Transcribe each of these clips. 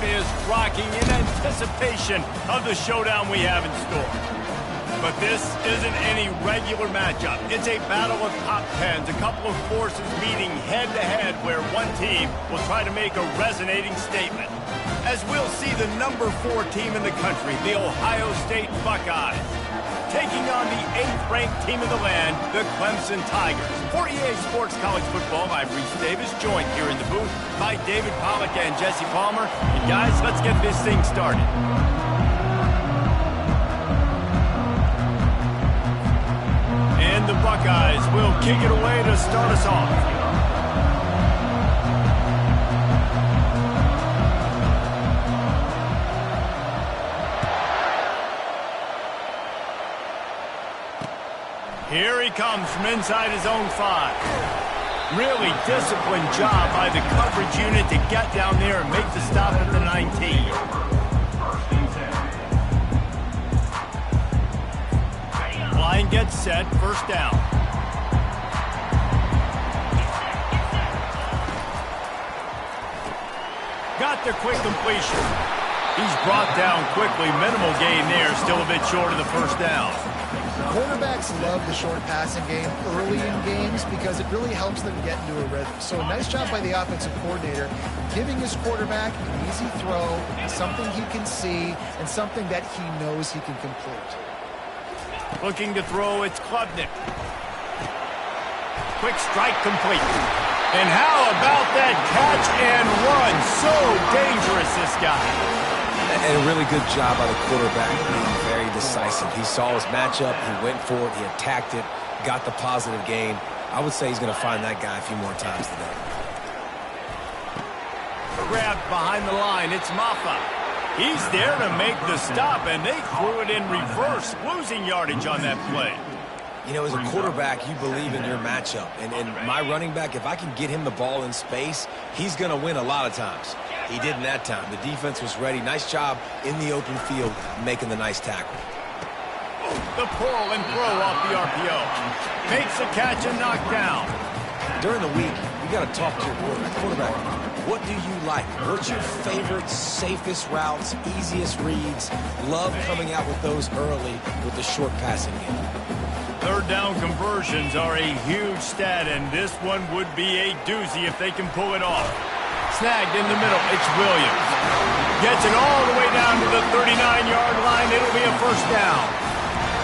is rocking in anticipation of the showdown we have in store. But this isn't any regular matchup. It's a battle of top tens, a couple of forces meeting head-to-head where one team will try to make a resonating statement. As we'll see the number 4 team in the country, the Ohio State Buckeyes, taking on the 8th-ranked team in the land, the Clemson Tigers. For EA Sports College Football, I'm Reese Davis, joined here in the booth by David Pollack and Jesse Palmer. And guys, let's get this thing started. And the Buckeyes will kick it away to start us off. Here he comes from inside his own 5. Really disciplined job by the coverage unit to get down there and make the stop at the 19. Line gets set, first down. Got the quick completion. He's brought down quickly, minimal gain there, still a bit short of the first down. Quarterbacks love the short passing game early in games because it really helps them get into a rhythm. So nice job by the offensive coordinator, giving his quarterback an easy throw, something he can see, and something that he knows he can complete. Looking to throw, it's Klubnik. Quick strike complete. And how about that catch and run? So dangerous, this guy. And a really good job by the quarterback, being very decisive. He saw his matchup, he went for it, he attacked it, got the positive gain. I would say he's going to find that guy a few more times today. Grabbed behind the line, it's Maffa. He's there to make the stop, and they threw it in reverse, losing yardage on that play. You know, as a quarterback, you believe in your matchup. And my running back, if I can get him the ball in space, he's going to win a lot of times. He didn't that time. The defense was ready. Nice job in the open field making the nice tackle. The pull and throw off the RPO. Makes the catch and knock down. During the week, you got to talk to your quarterback. What do you like? What's your favorite, safest routes, easiest reads? Love coming out with those early with the short passing game. Third down conversions are a huge stat, and this one would be a doozy if they can pull it off. Snagged in the middle, it's Williams. Gets it all the way down to the 39-yard line. It'll be a first down.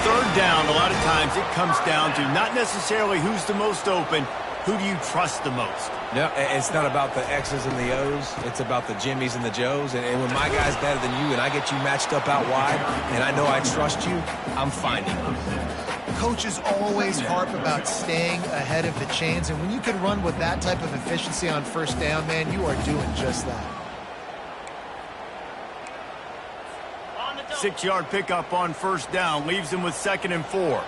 Third down, a lot of times it comes down to not necessarily who's the most open, who do you trust the most? No, it's not about the X's and the O's. It's about the Jimmys and the Joes. And when my guy's better than you and I get you matched up out wide and I know I trust you, I'm finding you. Coaches always harp about staying ahead of the chains, and when you can run with that type of efficiency on first down, man, you are doing just that. 6-yard pickup on first down leaves him with 2nd and 4.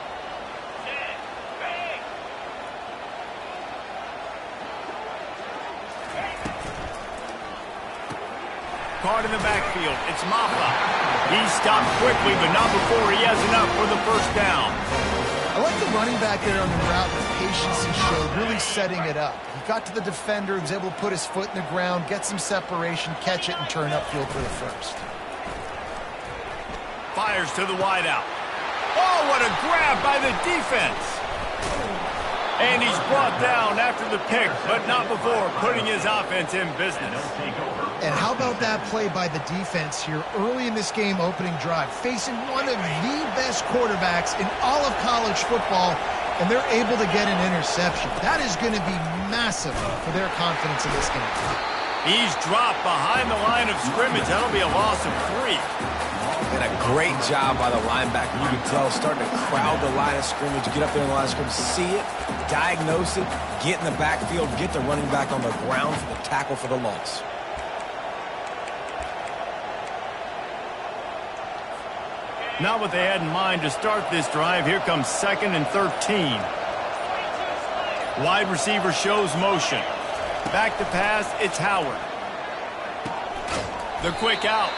Caught in the backfield, it's Maffa. He stopped quickly, but not before he has enough for the first down. I like the running back there on the route, the patience he showed, really setting it up. He got to the defender, was able to put his foot in the ground, get some separation, catch it, and turn upfield for the first. Fires to the wideout. Oh, what a grab by the defense. And he's brought down after the pick, but not before putting his offense in business. And how about that play by the defense here early in this game, opening drive, facing one of the best quarterbacks in all of college football, and they're able to get an interception. That is going to be massive for their confidence in this game. He's dropped behind the line of scrimmage. That'll be a loss of 3. And a great job by the linebacker. You can tell starting to crowd the line of scrimmage, get up there in the line of scrimmage, see it, diagnose it, get in the backfield, get the running back on the ground for the tackle for the loss. Not what they had in mind to start this drive. Here comes 2nd and 13. Wide receiver shows motion. Back to pass, it's Howard. The quick out.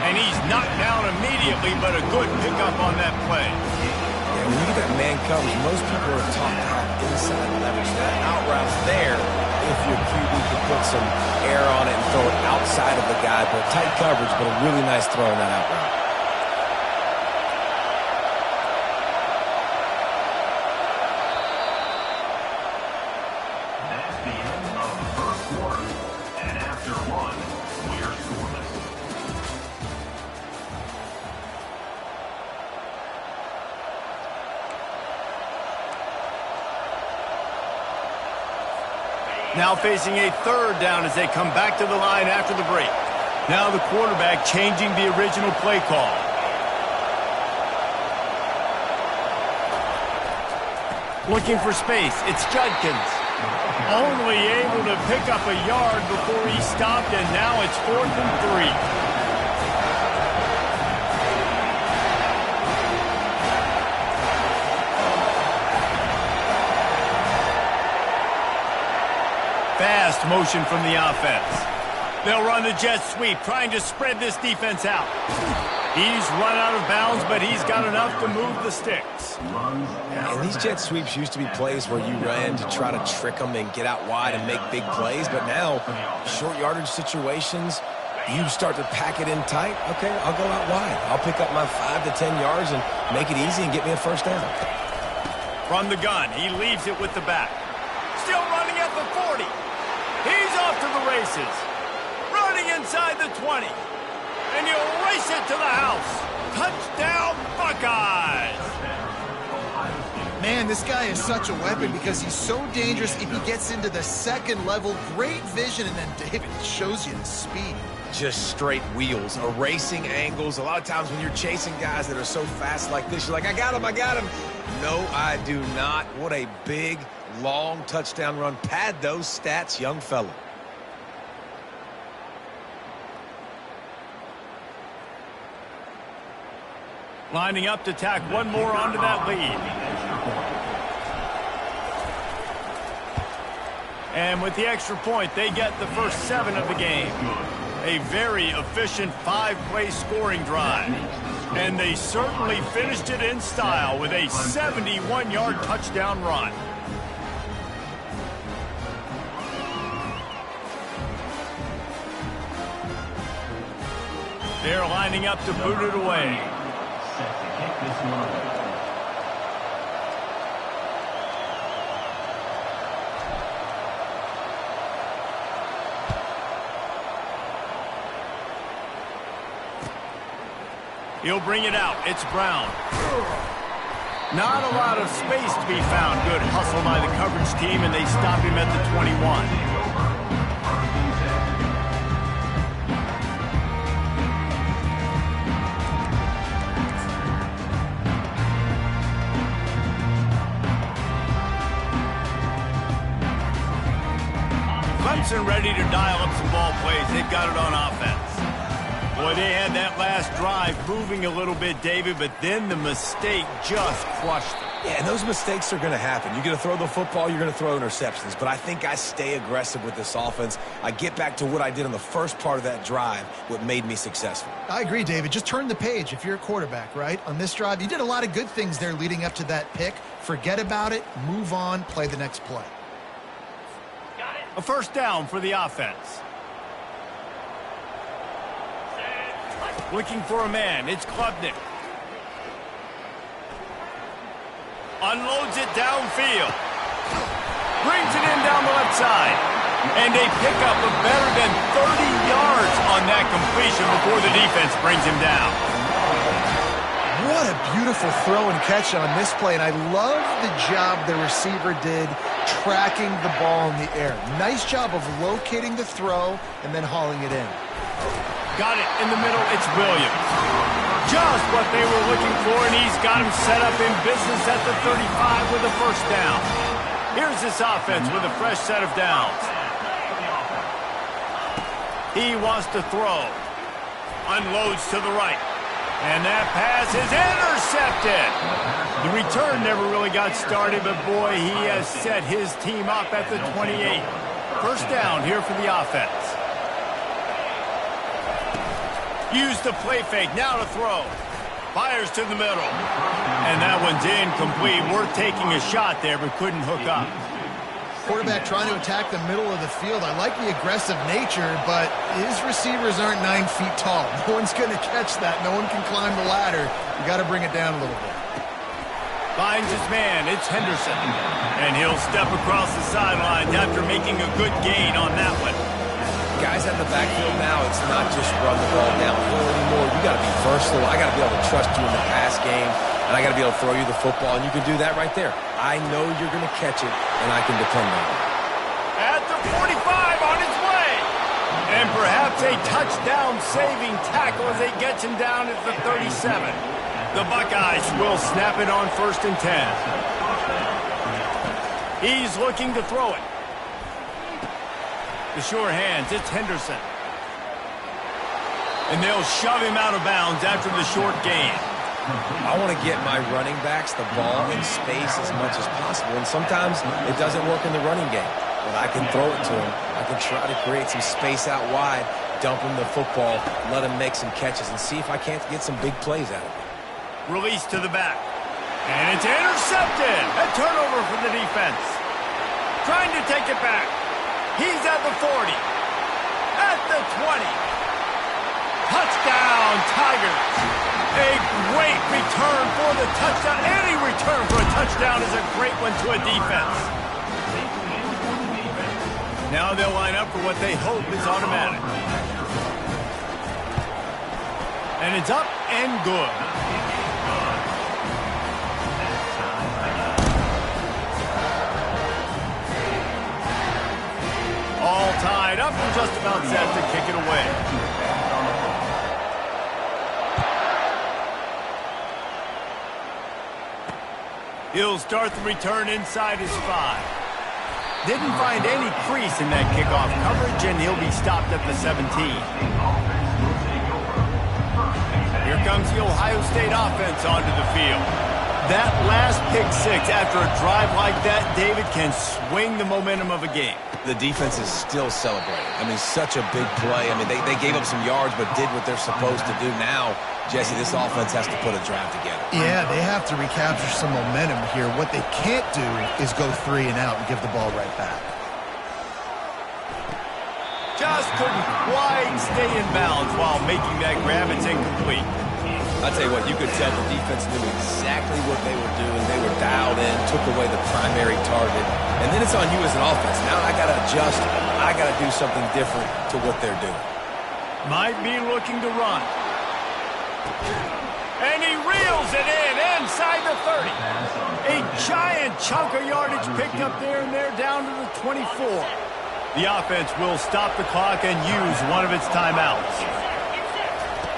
And he's knocked down immediately, but a good pickup on that play. Yeah, when you get that man coverage, most people are taught to have inside leverage. That out route's there. if your QB could put some air on it and throw it outside of the guy, but tight coverage, but a really nice throw in that out route. Now facing a third down as they come back to the line after the break. Now the quarterback changing the original play call. Looking for space. It's Judkins. Only able to pick up a yard before he stopped, and now it's 4th and 3. Fast motion from the offense. They'll run the jet sweep, trying to spread this defense out. He's run out of bounds, but he's got enough to move the sticks. And these jet sweeps used to be plays where you ran to try to trick them and get out wide and make big plays. But now, short yardage situations, you start to pack it in tight. Okay, I'll go out wide. I'll pick up my 5 to 10 yards and make it easy and get me a first down. From the gun, he leaves it with the back. Still running at the 40. He's off to the races. Running inside the 20. And he'll race it to the house. Touchdown, Buckeyes! Man, this guy is such a weapon because he's so dangerous if he gets into the second level. Great vision, and then David shows you the speed. Just straight wheels, erasing angles. A lot of times when you're chasing guys that are so fast like this, you're like, I got him, I got him. No, I do not. What a big, long touchdown run. Pad those stats, young fella. Lining up to tack one more onto that lead. And with the extra point, they get the first 7 of the game. A very efficient 5-play scoring drive. And they certainly finished it in style with a 71-yard touchdown run. They're lining up to boot it away. He'll bring it out. It's Brown. Not a lot of space to be found. Good hustle by the coverage team, and they stop him at the 21. Clemson ready to dial up some ball plays. They've got it on offense. Boy, they had that last drive moving a little bit, David, but then the mistake just crushed them. Yeah, and those mistakes are going to happen. You're going to throw the football, you're going to throw interceptions. But I think I stay aggressive with this offense. I get back to what I did on the first part of that drive, what made me successful. I agree, David. Just turn the page if you're a quarterback, right? On this drive, you did a lot of good things there leading up to that pick. Forget about it, move on, play the next play. A first down for the offense. Looking for a man. It's Klubnik. Unloads it downfield. Brings it in down the left side. And they pick up a better than 30 yards on that completion before the defense brings him down. What a beautiful throw and catch on this play. And I love the job the receiver did tracking the ball in the air. Nice job of locating the throw and then hauling it in. Got it in the middle. It's Williams. Just what they were looking for, and he's got him set up in business at the 35 with a first down. Here's this offense with a fresh set of downs. He wants to throw. Unloads to the right. And that pass is intercepted. The return never really got started, but boy, he has set his team up at the 28. First down here for the offense. Use the play fake, now to throw. Fires to the middle. And that one's incomplete. Worth taking a shot there, but couldn't hook up. quarterback trying to attack the middle of the field. I like the aggressive nature, but his receivers aren't 9 feet tall. No one's going to catch that. No one can climb the ladder. You got to bring it down a little bit. Finds his man. It's Henderson. And he'll step across the sidelines after making a good gain on that one. Guys at the backfield now, it's not just run the ball downhill anymore. You got to be versatile. I got to be able to trust you in the pass game, and I got to be able to throw you the football, and you can do that right there. I know you're going to catch it, and I can depend on it. At the 45, on his way. And perhaps a touchdown-saving tackle as they get him down at the 37. The Buckeyes will snap it on 1st and 10. He's looking to throw it. The sure hands, it's Henderson. And they'll shove him out of bounds after the short gain. I want to get my running backs the ball in space as much as possible, and sometimes it doesn't work in the running game. But I can throw it to him. I can try to create some space out wide, dump him the football, let him make some catches, and see if I can't get some big plays out of it. Release to the back. And it's intercepted. A turnover for the defense. Trying to take it back. He's at the 40. At the 20. Touchdown, Tigers. A great return for the touchdown. Any return for a touchdown is a great one to a defense. Now they'll line up for what they hope is automatic. And it's up and good. All tied up and just about set to kick it away. He'll start the return inside his 5. Didn't find any crease in that kickoff coverage, and he'll be stopped at the 17. Here comes the Ohio State offense onto the field. That last pick 6 after a drive like that, David, can swing the momentum of a game. The defense is still celebrating. I mean, such a big play. I mean, they gave up some yards but did what they're supposed to do. Now, Jesse, this offense has to put a drive together. Yeah, they have to recapture some momentum here. What they can't do is go 3 and out and give the ball right back. Just couldn't quite stay in bounds while making that grab. It's incomplete. I'll tell you what, you could tell the defense knew exactly what they were doing. They were dialed in, took away the primary target, and then it's on you as an offense. Now I got to adjust. I got to do something different to what they're doing. Might be looking to run. And he reels it in inside the 30. A giant chunk of yardage picked up there, and they're down to the 24. The offense will stop the clock and use one of its timeouts.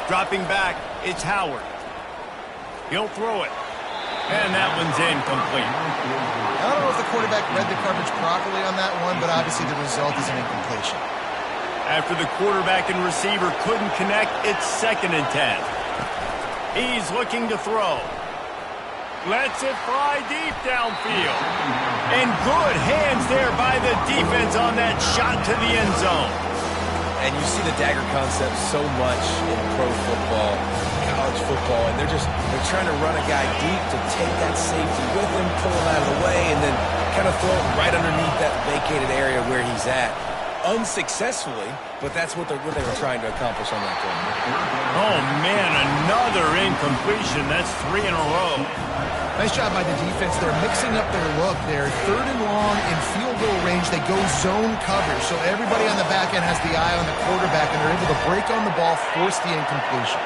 Dropping back, it's Howard. He'll throw it. And that one's incomplete. I don't know if the quarterback read the coverage properly on that one, but obviously the result is an incompletion. After the quarterback and receiver couldn't connect, it's 2nd and 10. He's looking to throw. Lets it fly deep downfield. And good hands there by the defense on that shot to the end zone. And you see the dagger concept so much in pro football, college football, and they're trying to run a guy deep to take that safety with him, pull him out of the way, and then kind of throw it right underneath that vacated area where he's at. Unsuccessfully, but that's what they were trying to accomplish on that play. Oh, man, another incompletion. That's 3 in a row. Nice job by the defense. They're mixing up their look there. 3rd and long in field goal range. They go zone coverage, so everybody on the back end has the eye on the quarterback, and they're able to break on the ball, force the incompletion.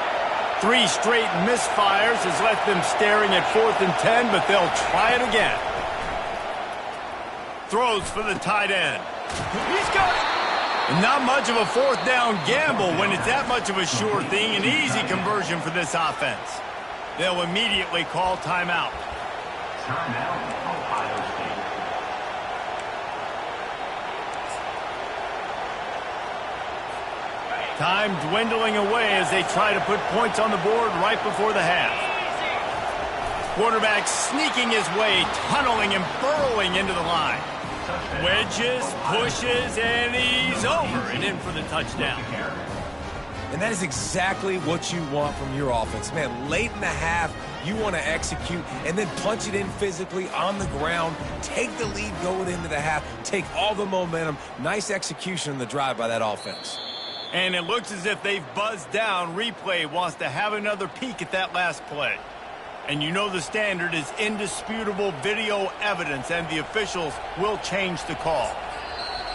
3 straight misfires has left them staring at 4th and 10, but they'll try it again. Throws for the tight end. He's got it. Not much of a 4th down gamble when it's that much of a sure thing. An easy conversion for this offense. They'll immediately call timeout. Time dwindling away as they try to put points on the board right before the half. Quarterback sneaking his way, tunneling and burrowing into the line. Wedges, pushes, and he's over and in for the touchdown. And that is exactly what you want from your offense. Man, late in the half, You want to execute and then punch it in physically on the ground, take the lead going into the half, take all the momentum. Nice execution on the drive by that offense. And it looks as if they've buzzed down. Replay wants to have another peek at that last play. And you know the standard is indisputable video evidence, and the officials will change the call.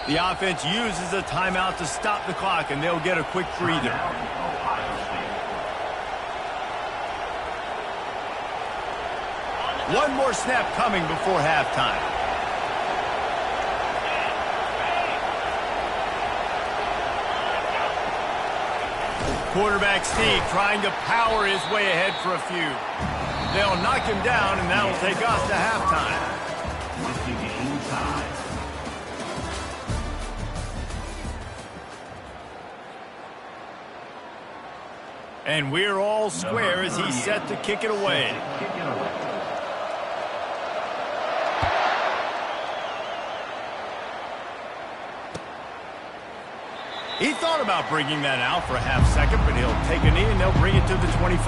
The offense uses a timeout to stop the clock, and they'll get a quick breather. One more snap coming before halftime. Quarterback Steve trying to power his way ahead for a few. They'll knock him down, and that'll take us to halftime. And we're all square as he's set to kick it away. He thought about bringing that out for a half second, but he'll take a knee and they'll bring it to the 25.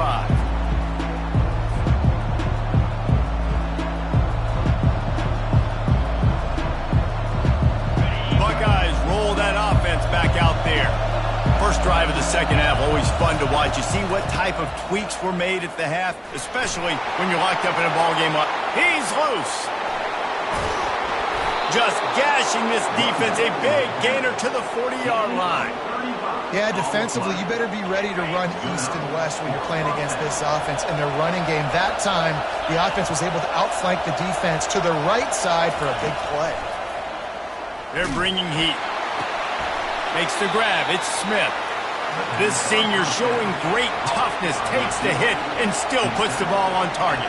Buckeyes roll that offense back out there. First drive of the second half, always fun to watch. You see what type of tweaks were made at the half, especially when you're locked up in a ball game. He's loose. Just gashing this defense, a big gainer to the 40-yard line. Yeah, defensively, you better be ready to run east and west when you're playing against this offense and their running game. That time, the offense was able to outflank the defense to the right side for a big play. They're bringing heat. Makes the grab. It's Smith. This senior showing great toughness, takes the hit, and still puts the ball on target.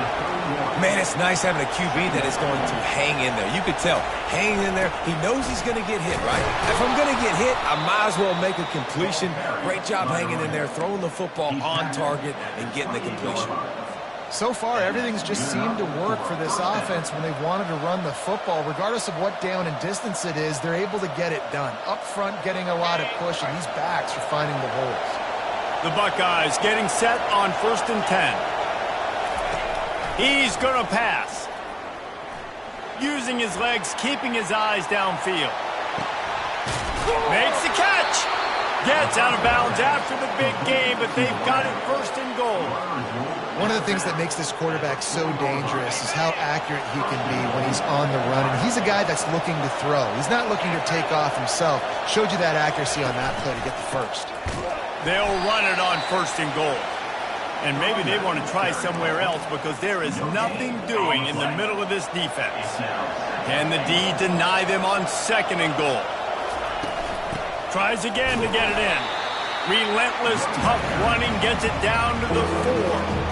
Man, it's nice having a QB that is going to hang in there. You could tell, hanging in there, he knows he's going to get hit, right? If I'm going to get hit, I might as well make a completion. Great job hanging in there, throwing the football on target and getting the completion. So far, everything's just seemed to work for this offense when they've wanted to run the football. Regardless of what down and distance it is, they're able to get it done. Up front, getting a lot of push, and these backs are finding the holes. The Buckeyes getting set on 1st and 10. He's going to pass. Using his legs, keeping his eyes downfield. Makes the catch. Gets out of bounds after the big game, but they've got it 1st and goal. One of the things that makes this quarterback so dangerous is how accurate he can be when he's on the run. And he's a guy that's looking to throw. He's not looking to take off himself. Showed you that accuracy on that play to get the first. They'll run it on 1st and goal. And maybe they want to try somewhere else because there is nothing doing in the middle of this defense. Can the D deny them on 2nd and goal? Tries again to get it in. Relentless, tough running, gets it down to the 4.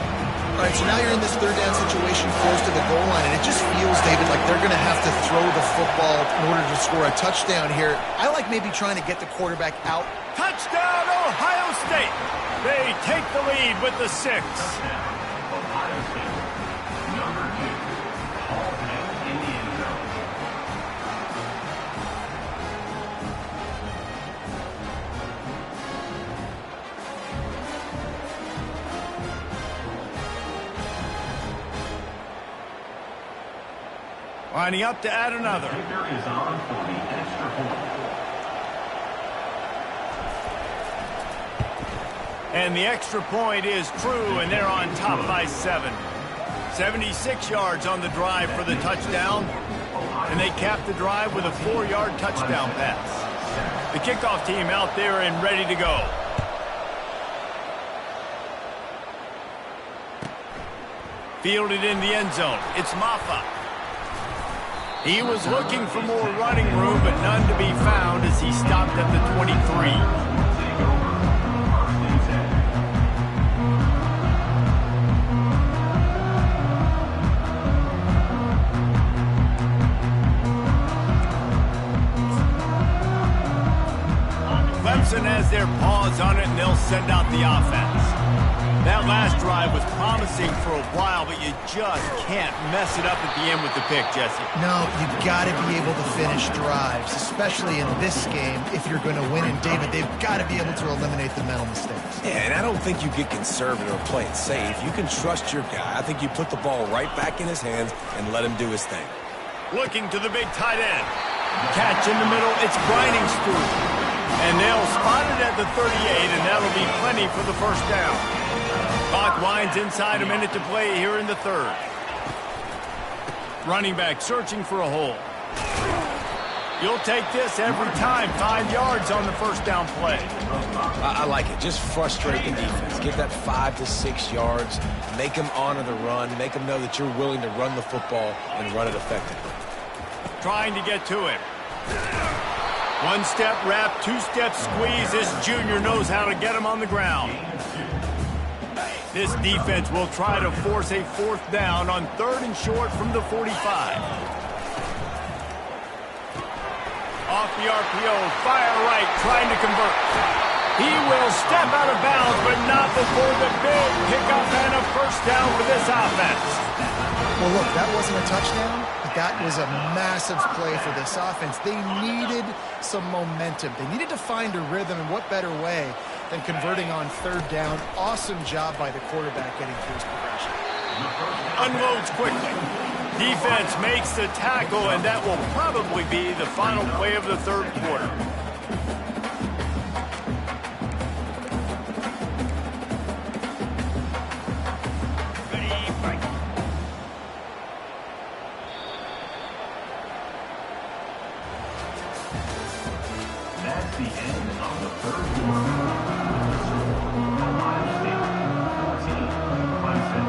All right, so now you're in this 3rd down situation close to the goal line, and it just feels, David, like they're going to have to throw the football in order to score a touchdown here. I like maybe trying to get the quarterback out. Touchdown, Ohio State! They take the lead with the 6. Ohio State, number 2, Hall Pass in the end zone. Lining up to add another. Kicker is on for the extra point. And the extra point is true, and they're on top by 7. 76 yards on the drive for the touchdown, and they cap the drive with a 4-yard touchdown pass. The kickoff team out there and ready to go. Fielded in the end zone. It's Maffa. He was looking for more running room, but none to be found as he stopped at the 23. Clemson has their paws pause on it, and they'll send out the offense. That last drive was promising for a while, but you just can't mess it up at the end with the pick, Jesse. No, you've got to be able to finish drives, especially in this game if you're going to win. And, David, they've got to be able to eliminate the mental mistakes. Yeah, and I don't think you get conservative or play it safe. You can trust your guy. I think you put the ball right back in his hands and let him do his thing. Looking to the big tight end. Catch in the middle, it's Briningstool. And they'll spot it at the 38, and that'll be plenty for the first down. Clock winds inside, a minute to play here in the third. Running back searching for a hole. You'll take this every time. 5 yards on the first down play. I like it. Just frustrate the defense. Give that 5 to 6 yards. Make them honor the run. Make them know that you're willing to run the football and run it effectively. Trying to get to him. One-step wrap, two-step squeeze. This junior knows how to get him on the ground. This defense will try to force a fourth down on 3rd and short from the 45. Off the RPO, fire right, trying to convert. He will step out of bounds, but not before the big pickup and a first down for this offense. Well, look, that wasn't a touchdown, but that was a massive play for this offense. They needed some momentum. They needed to find a rhythm, and what better way than converting on 3rd down. Awesome job by the quarterback getting through his progression. Unloads quickly. Defense makes the tackle, and that will probably be the final play of the third quarter. That's the end of the third quarter. Ohio State 14, Clemson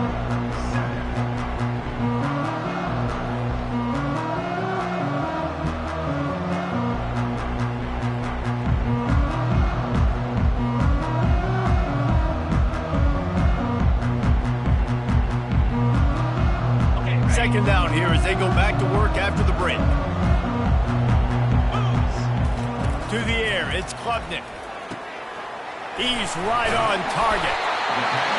7. Second down here as they go back to work after the break. To the air, it's Klubnik. He's right on target.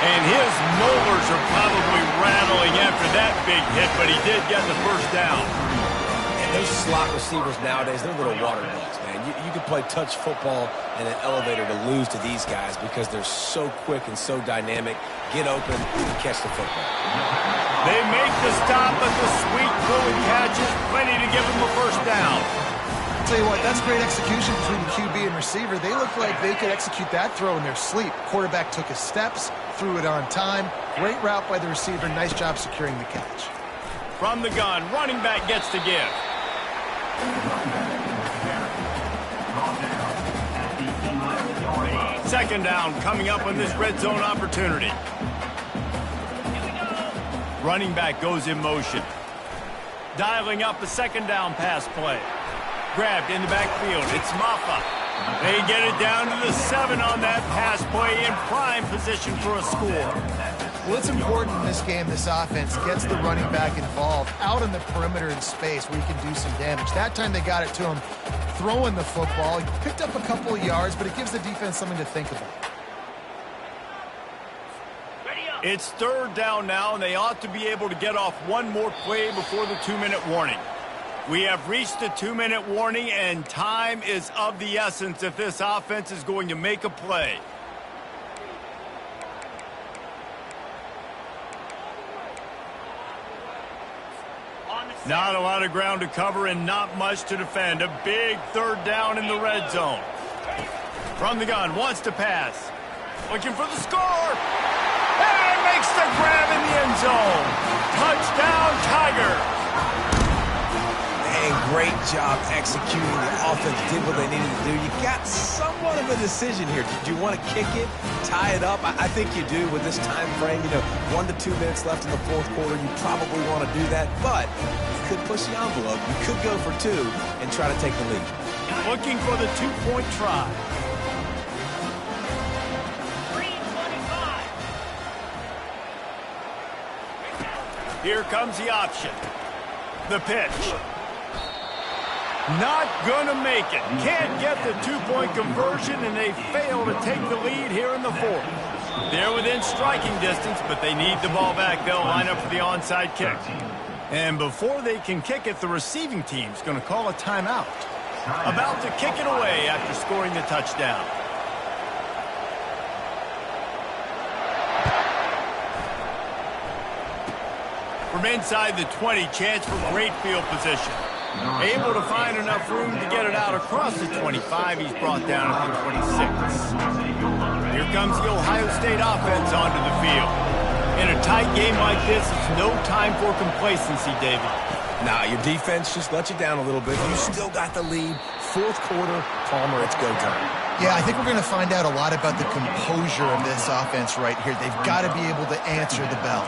And his molars are probably rattling after that big hit, but he did get the first down. And those slot receivers nowadays, they're little water bugs, man. You can play touch football in an elevator to lose to these guys because they're so quick and so dynamic. Get open and catch the football. They make the stop, but the sweet Cooley catch is plenty to give them a first down. Tell you what, that's great execution between the QB and receiver. They looked like they could execute that throw in their sleep. Quarterback took his steps, threw it on time. Great route by the receiver. Nice job securing the catch. From the gun, running back gets to give. Second down coming up on this red zone opportunity. Running back goes in motion. Dialing up a second down pass play. Grabbed in the backfield. It's Maffa. They get it down to the 7 on that pass play in prime position for a score. Well, it's important in this game, this offense gets the running back involved out in the perimeter in space where he can do some damage. That time they got it to him throwing the football. He picked up a couple of yards, but it gives the defense something to think about. It's third down now, and they ought to be able to get off one more play before the 2-minute warning. We have reached the 2-minute warning, and time is of the essence if this offense is going to make a play. Not a lot of ground to cover and not much to defend. A big third down in the red zone. From the gun, wants to pass. Looking for the score. And makes the grab in the end zone. Touchdown, Tigers. And great job executing. The offense did what they needed to do. You got somewhat of a decision here. Do you want to kick it, tie it up? I think you do with this time frame. 1 to 2 minutes left in the fourth quarter. You probably want to do that, but you could push the envelope. You could go for 2 and try to take the lead. Looking for the 2-point try. Here comes the option. The pitch. Not gonna make it. Can't get the two-point conversion, and they fail to take the lead here in the fourth. They're within striking distance, but they need the ball back. They'll line up for the onside kick. And before they can kick it, the receiving team's going to call a timeout. About to kick it away after scoring the touchdown. From inside the 20, chance for great field position. Able to find enough room to get it out across the 25. He's brought down at the 26. Here comes the Ohio State offense onto the field. In a tight game like this, it's no time for complacency, David. Nah, your defense just let you down a little bit. You still got the lead. Fourth quarter, Palmer, it's go time. Yeah, I think we're going to find out a lot about the composure of this offense right here. They've got to be able to answer the bell.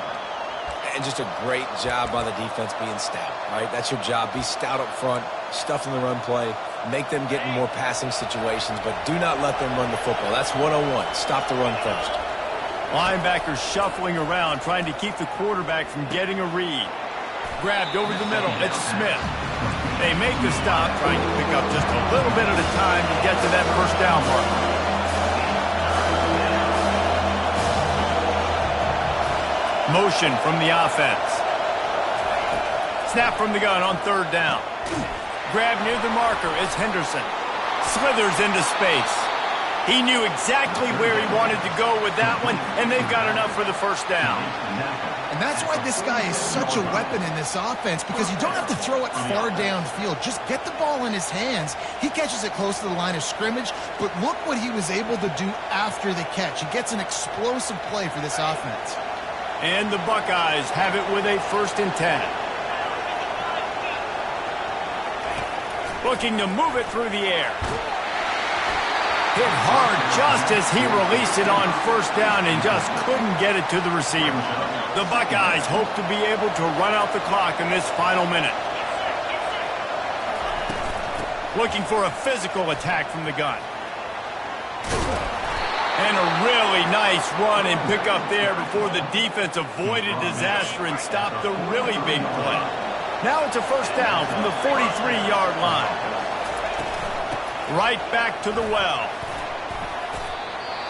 And just a great job by the defense being stout, right? That's your job. Be stout up front, stuff in the run play, make them get in more passing situations, but do not let them run the football. That's 101. Stop the run first. Linebackers shuffling around, trying to keep the quarterback from getting a read. Grabbed over the middle. It's Smith. They make the stop, trying to pick up just a little bit at a time to get to that first down mark. Motion from the offense. Snap from the gun on third down. Grab near the marker is Henderson. Slithers into space. He knew exactly where he wanted to go with that one, and they've got enough for the first down. And that's why this guy is such a weapon in this offense, because you don't have to throw it far downfield. Just get the ball in his hands. He catches it close to the line of scrimmage, but look what he was able to do after the catch. He gets an explosive play for this offense. And the Buckeyes have it with a 1st and 10. Looking to move it through the air. Hit hard just as he released it on first down and just couldn't get it to the receiver. The Buckeyes hope to be able to run out the clock in this final minute. Looking for a physical attack from the gun. And a really nice run and pick up there before the defense avoided disaster and stopped the really big play. Now it's a first down from the 43-yard line. Right back to the well.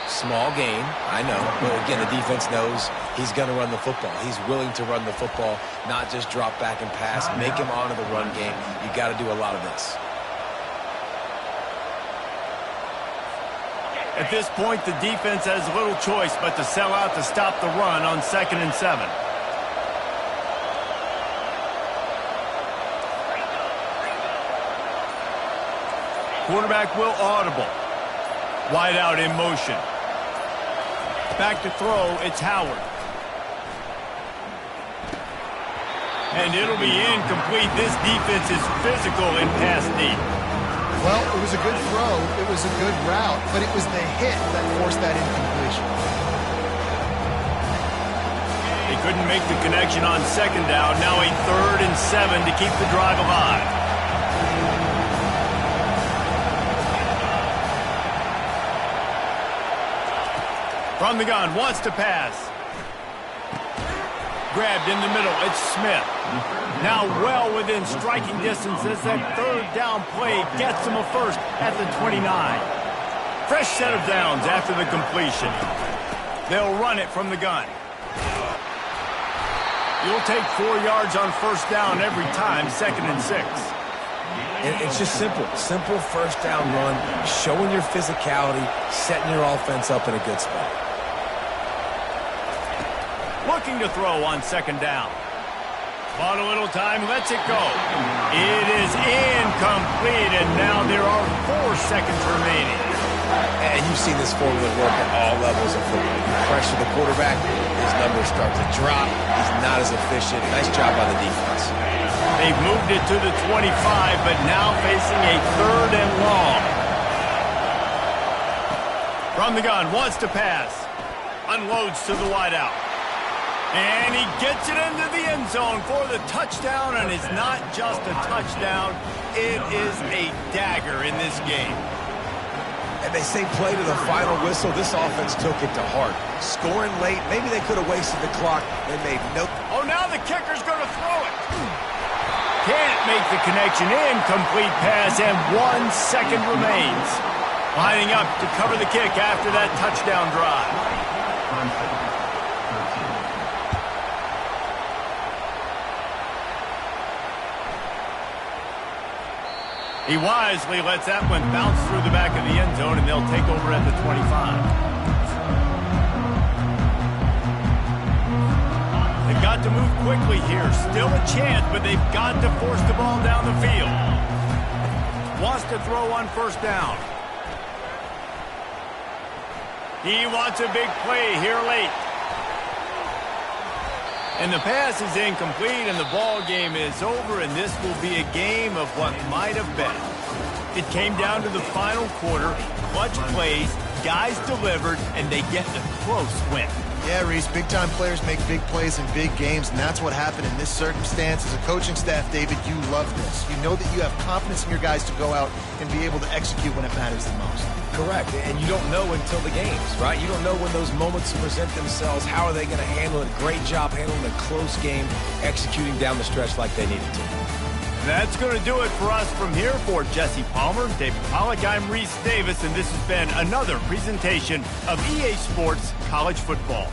Small gain, I know. But again, the defense knows he's going to run the football. He's willing to run the football, not just drop back and pass. Make him honor the run game. You got to do a lot of this. At this point, the defense has little choice but to sell out to stop the run on 2nd and 7. Quarterback will audible. Wide out in motion. Back to throw, it's Howard. And it'll be incomplete. This defense is physical in pass deep. Well, it was a good throw, it was a good route, but it was the hit that forced that incompletion. They couldn't make the connection on 2nd down. Now a 3rd and 7 to keep the drive alive. From the gun, wants to pass. Grabbed in the middle, it's Smith. Now well within striking distance as that 3rd down play gets him a first at the 29. Fresh set of downs after the completion. They'll run it from the gun. You'll take 4 yards on first down every time, 2nd and 6. And it's just simple. Simple first down run, showing your physicality, setting your offense up in a good spot. Looking to throw on 2nd down. Bought a little time, lets it go. It is incomplete, and now there are 4 seconds remaining. And you've seen this formula work at all levels of football. You pressure the quarterback, his numbers start to drop. He's not as efficient. Nice job by the defense. They've moved it to the 25, but now facing a 3rd and long. From the gun, wants to pass. Unloads to the wideout. And he gets it into the end zone for the touchdown, and it's not just a touchdown. It is a dagger in this game. And they say play to the final whistle. This offense took it to heart. Scoring late, maybe they could have wasted the clock. They made no... Oh, now the kicker's going to throw it. Can't make the connection. Incomplete pass, and 1 second remains. Lining up to cover the kick after that touchdown drive. He wisely lets that one bounce through the back of the end zone, and they'll take over at the 25. They've got to move quickly here. Still a chance, but they've got to force the ball down the field. Wants to throw on first down. He wants a big play here late. And the pass is incomplete, and the ball game is over, and this will be a game of what might have been. It came down to the final quarter. Clutch plays, guys delivered, and they get a close win. Yeah, Reese, big-time players make big plays in big games, and that's what happened in this circumstance. As a coaching staff, David, you love this. You know that you have confidence in your guys to go out and be able to execute when it matters the most. Correct, and you don't know until the games, right? You don't know when those moments present themselves. How are they going to handle it? Great job handling a close game, executing down the stretch like they needed to. That's going to do it for us from here. For Jesse Palmer, David Pollack, I'm Reese Davis, and this has been another presentation of EA Sports College Football.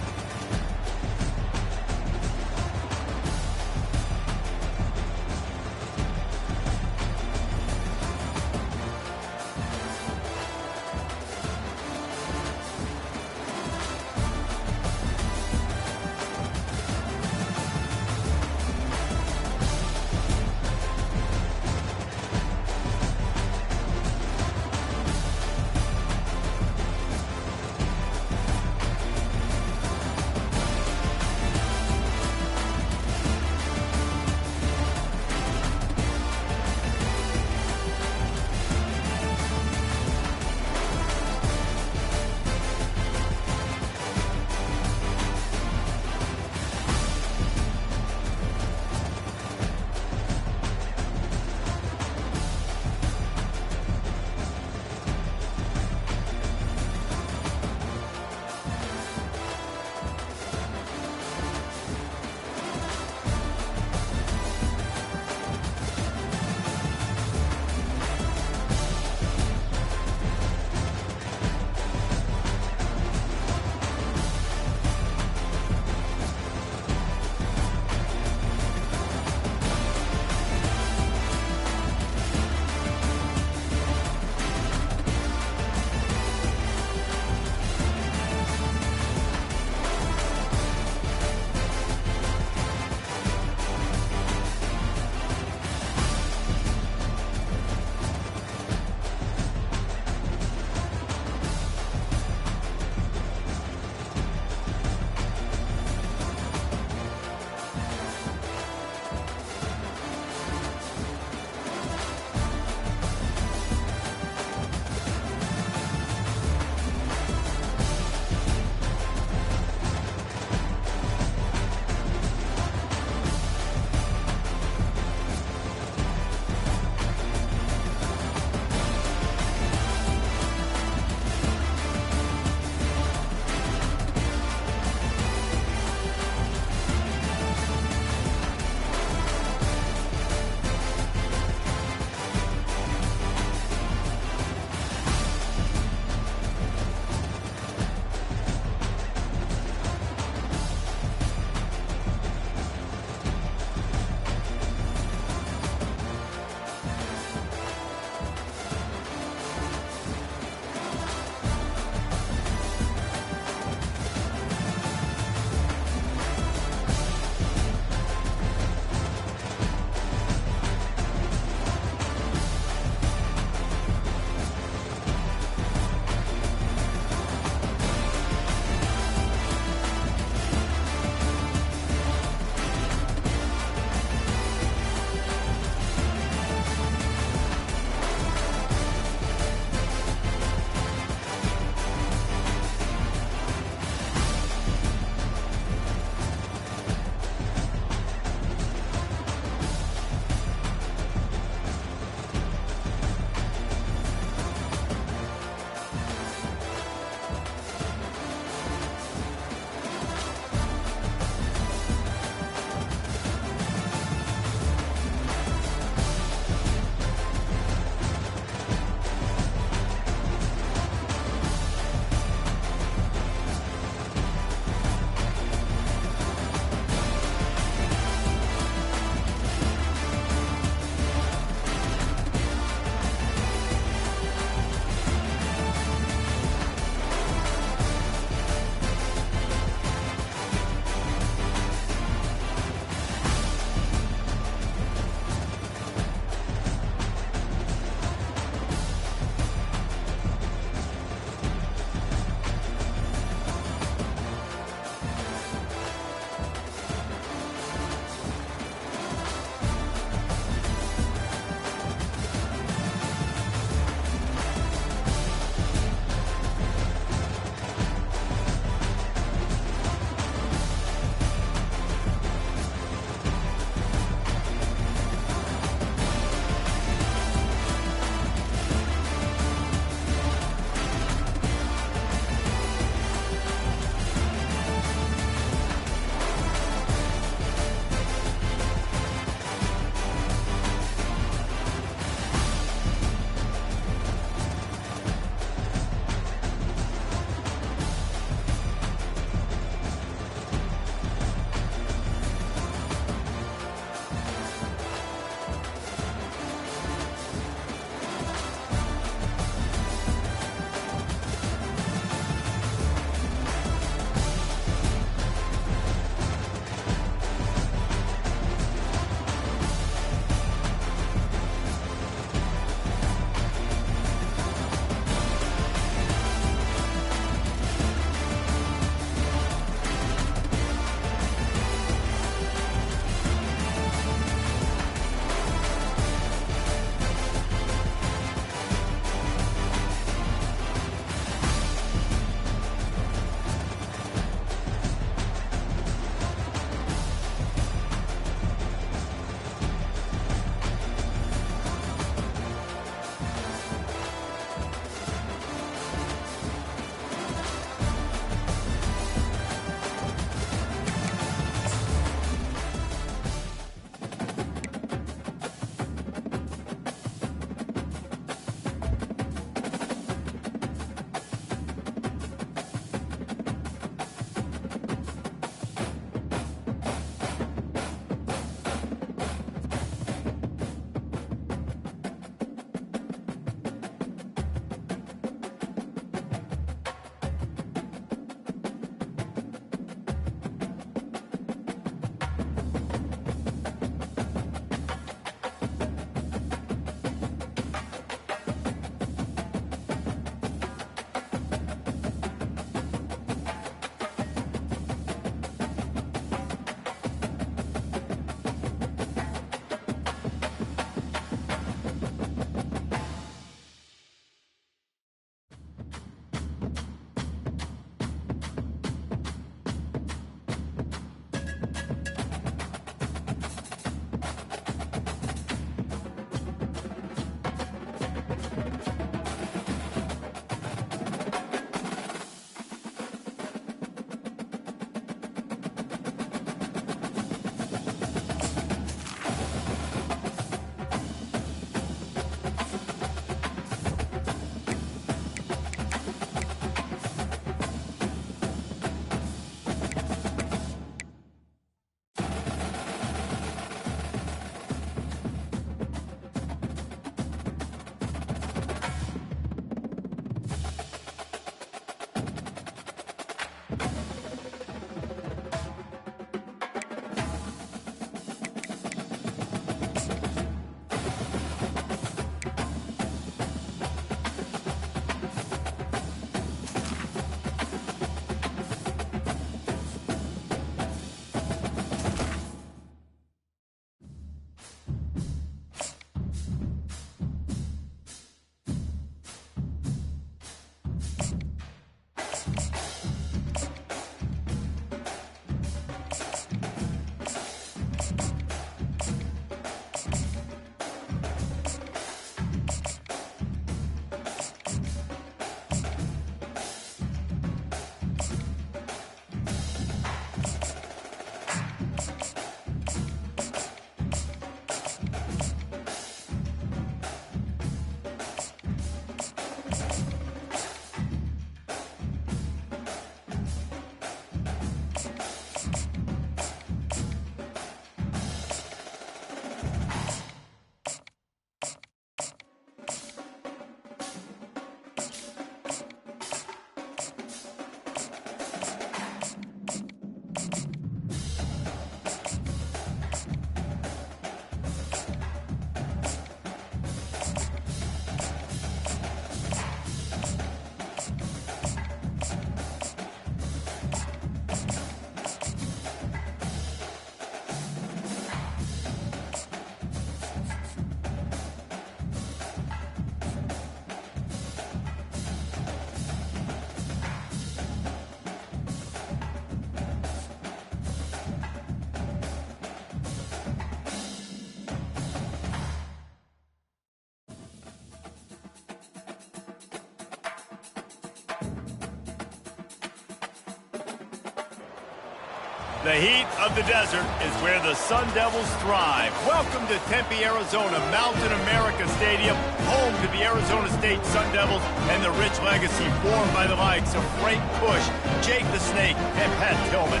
The heat of the desert is where the Sun Devils thrive. Welcome to Tempe, Arizona, Mountain America Stadium, home to the Arizona State Sun Devils and the rich legacy formed by the likes of Frank Bush, Jake the Snake, and Pat Tillman.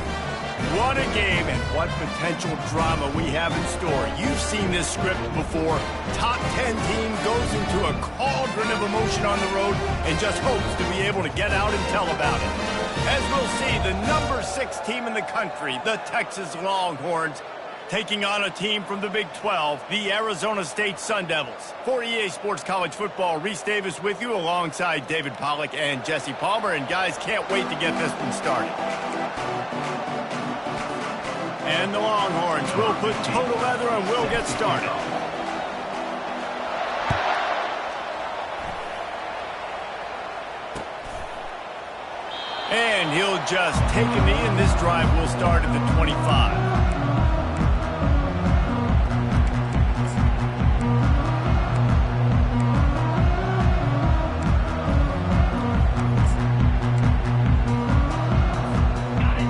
What a game and what potential drama we have in store. You've seen this script before. Top 10 team goes into a cauldron of emotion on the road and just hopes to be able to get out and tell about it. As we'll see, the number 6 team in the country, the Texas Longhorns, taking on a team from the Big 12, the Arizona State Sun Devils. For EA Sports College Football, Reese Davis with you alongside David Pollack and Jesse Palmer. And guys, can't wait to get this one started. And the Longhorns will put total leather and we'll get started. And he'll just take a knee, and this drive will start at the 25.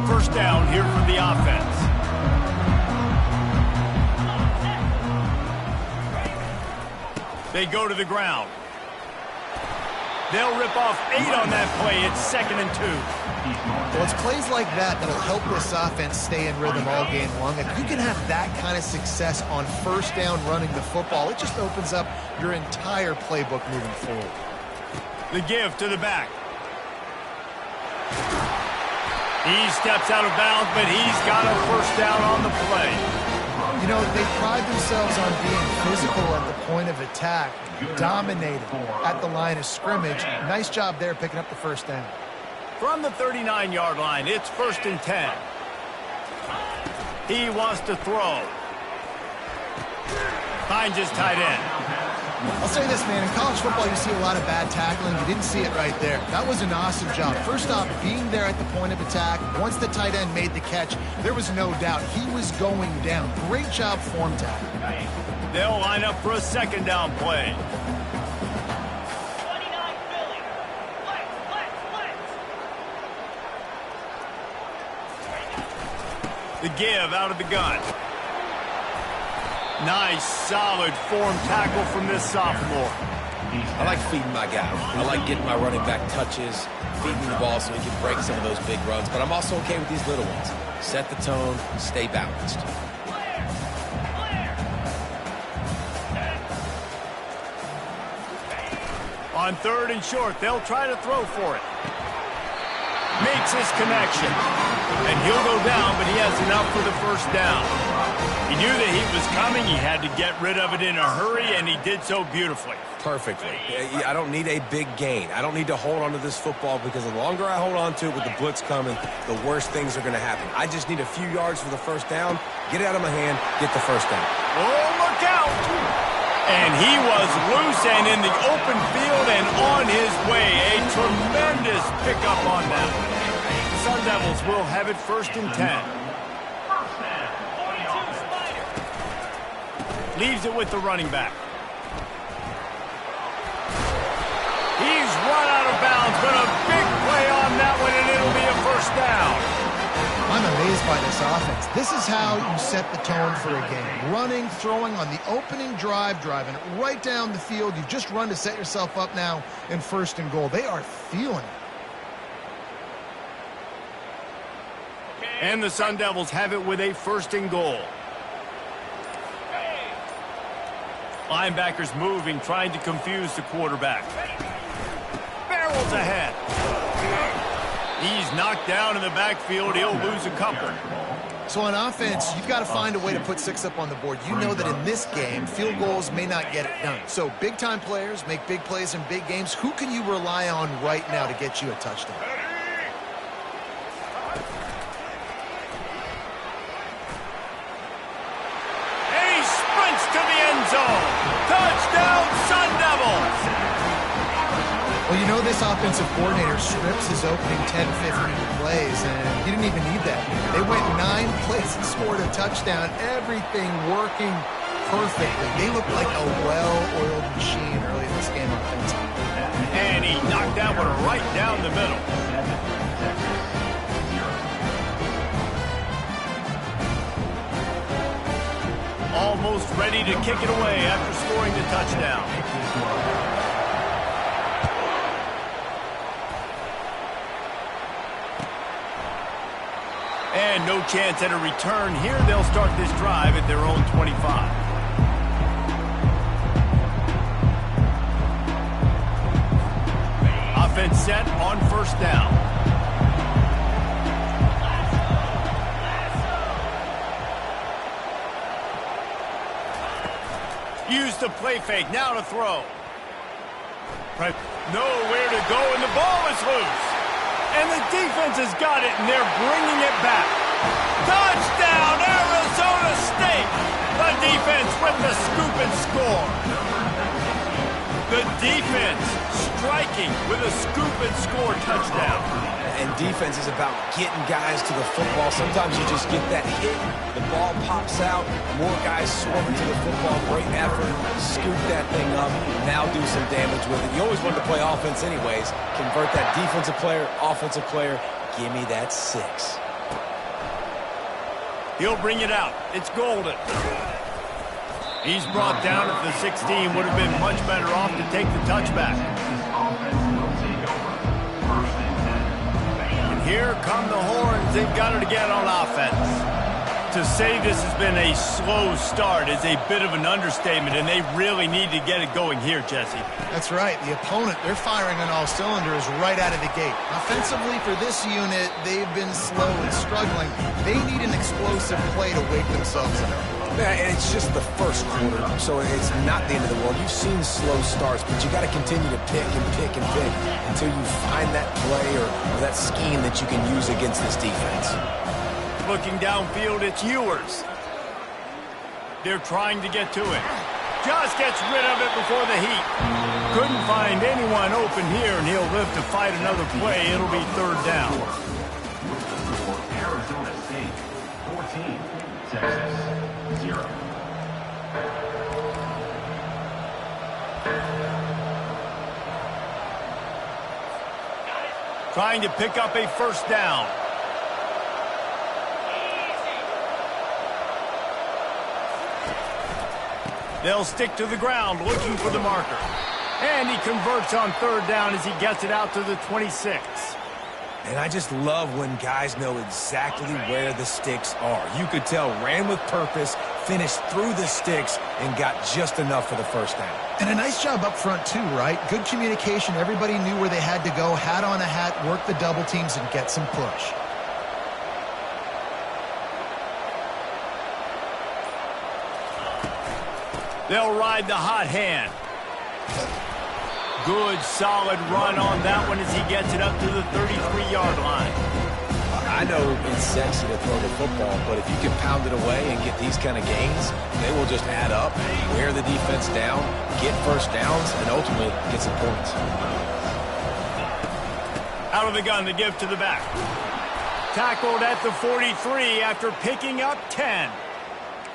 First down here for the offense. They go to the ground. They'll rip off 8 on that play. It's 2nd and 2. Well, it's plays like that that'll help this offense stay in rhythm all game long. If you can have that kind of success on first down running the football, it just opens up your entire playbook moving forward. The give to the back. He steps out of bounds, but he's got a first down on the play. You know, they pride themselves on being physical at the point of attack, dominating at the line of scrimmage. Nice job there picking up the first down. From the 39-yard line, it's 1st and 10. He wants to throw. Finds his tight end. I'll say this, man. In college football, you see a lot of bad tackling. You didn't see it right there. That was an awesome job. First off, being there at the point of attack. Once the tight end made the catch, there was no doubt he was going down. Great job form tackling. They'll line up for a 2nd down play. The give out of the gun. Nice, solid form tackle from this sophomore. I like feeding my guy. I like getting my running back touches, feeding the ball so he can break some of those big runs. But I'm also okay with these little ones. Set the tone, stay balanced. On 3rd and short, they'll try to throw for it. Makes his connection. And he'll go down, but he has enough for the first down. He knew that he was coming. He had to get rid of it in a hurry, and he did so beautifully. Perfectly. I don't need a big gain. I don't need to hold on to this football because the longer I hold on to it with the blitz coming, the worse things are going to happen. I just need a few yards for the first down, get it out of my hand, get the first down. Oh, look out! And he was loose and in the open field and on his way. A tremendous pickup on that. The Sun Devils will have it 1st and 10. Leaves it with the running back. He's run out of bounds, but a big play on that one, and it'll be a first down. I'm amazed by this offense. This is how you set the tone for a game. Running, throwing on the opening drive, driving right down the field. You just run to set yourself up now in 1st and goal. They are feeling it. And the Sun Devils have it with a 1st and goal. Linebackers moving, trying to confuse the quarterback. Barrels ahead. He's knocked down in the backfield. He'll lose a couple. So on offense, you've got to find a way to put 6 up on the board. You know that in this game, field goals may not get it done. So big-time players make big plays in big games. Who can you rely on right now to get you a touchdown? To the end zone. Touchdown, Sun Devils. Well, you know this offensive coordinator scripts his opening 10, 15 plays, and he didn't even need that. They went 9 plays and scored a touchdown. Everything working perfectly. They look like a well-oiled machine early in this game offensively. And he knocked that one right down the middle. almost ready to kick it away after scoring the touchdown. And no chance at a return here. They'll start this drive at their own 25. Offense set on first down. Use the play fake. Now to throw. Nowhere to go, and the ball is loose. And the defense has got it, and they're bringing it back. Touchdown, Arizona State! The defense with the scoop and score. The defense striking with a scoop and score touchdown. And defense is about getting guys to the football. Sometimes you just get that hit, the ball pops out, more guys swarming to the football. Great effort, scoop that thing up, now do some damage with it. You always wanted to play offense anyways. Convert that defensive player, offensive player. Give me that 6. He'll bring it out. It's Golden. He's brought down at the 16. Would have been much better off to take the touchback. Here come the horns. They've got it again on offense. To say this has been a slow start is a bit of an understatement, and they really need to get it going here, Jesse. That's right. The opponent, they're firing on all cylinders right out of the gate. Offensively, for this unit, they've been slow and struggling. They need an explosive play to wake themselves up. Yeah, and it's just the first quarter, so it's not the end of the world. You've seen slow starts, but you got to continue to pick and pick and pick until you find that play or that scheme that you can use against this defense. Looking downfield, it's Ewers. They're trying to get to it. Just gets rid of it before the heat. Couldn't find anyone open here, and he'll live to fight another play. It'll be third down. For Arizona State, 14, Texas, 0. Trying to pick up a first down. They'll stick to the ground looking for the marker. And he converts on third down as he gets it out to the 26. And I just love when guys know exactly where the sticks are. You could tell ran with purpose, finished through the sticks, and got just enough for the first down. And a nice job up front, too, right? Good communication. Everybody knew where they had to go. Hat on a hat, work the double teams, and get some push. They'll ride the hot hand. Good, solid run on that one as he gets it up to the 33-yard line. I know it's sexy to throw the football, but if you can pound it away and get these kind of gains, they will just add up, wear the defense down, get first downs, and ultimately get some points. Out of the gun to give to the back. Tackled at the 43 after picking up 10.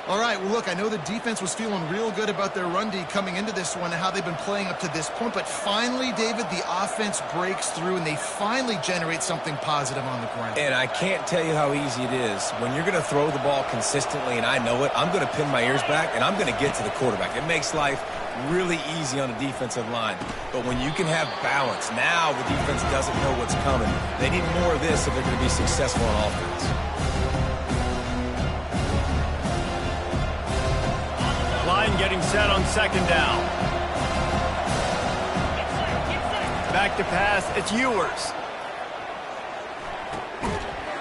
All right, well, look, I know the defense was feeling real good about their run D coming into this one and how they've been playing up to this point, but finally, David, the offense breaks through and they finally generate something positive on the ground. And I can't tell you how easy it is. When you're going to throw the ball consistently, and I know it, I'm going to pin my ears back, and I'm going to get to the quarterback. It makes life really easy on a defensive line. But when you can have balance, now the defense doesn't know what's coming. They need more of this if they're going to be successful on offense. Line getting set on second down. Back to pass, it's Ewers.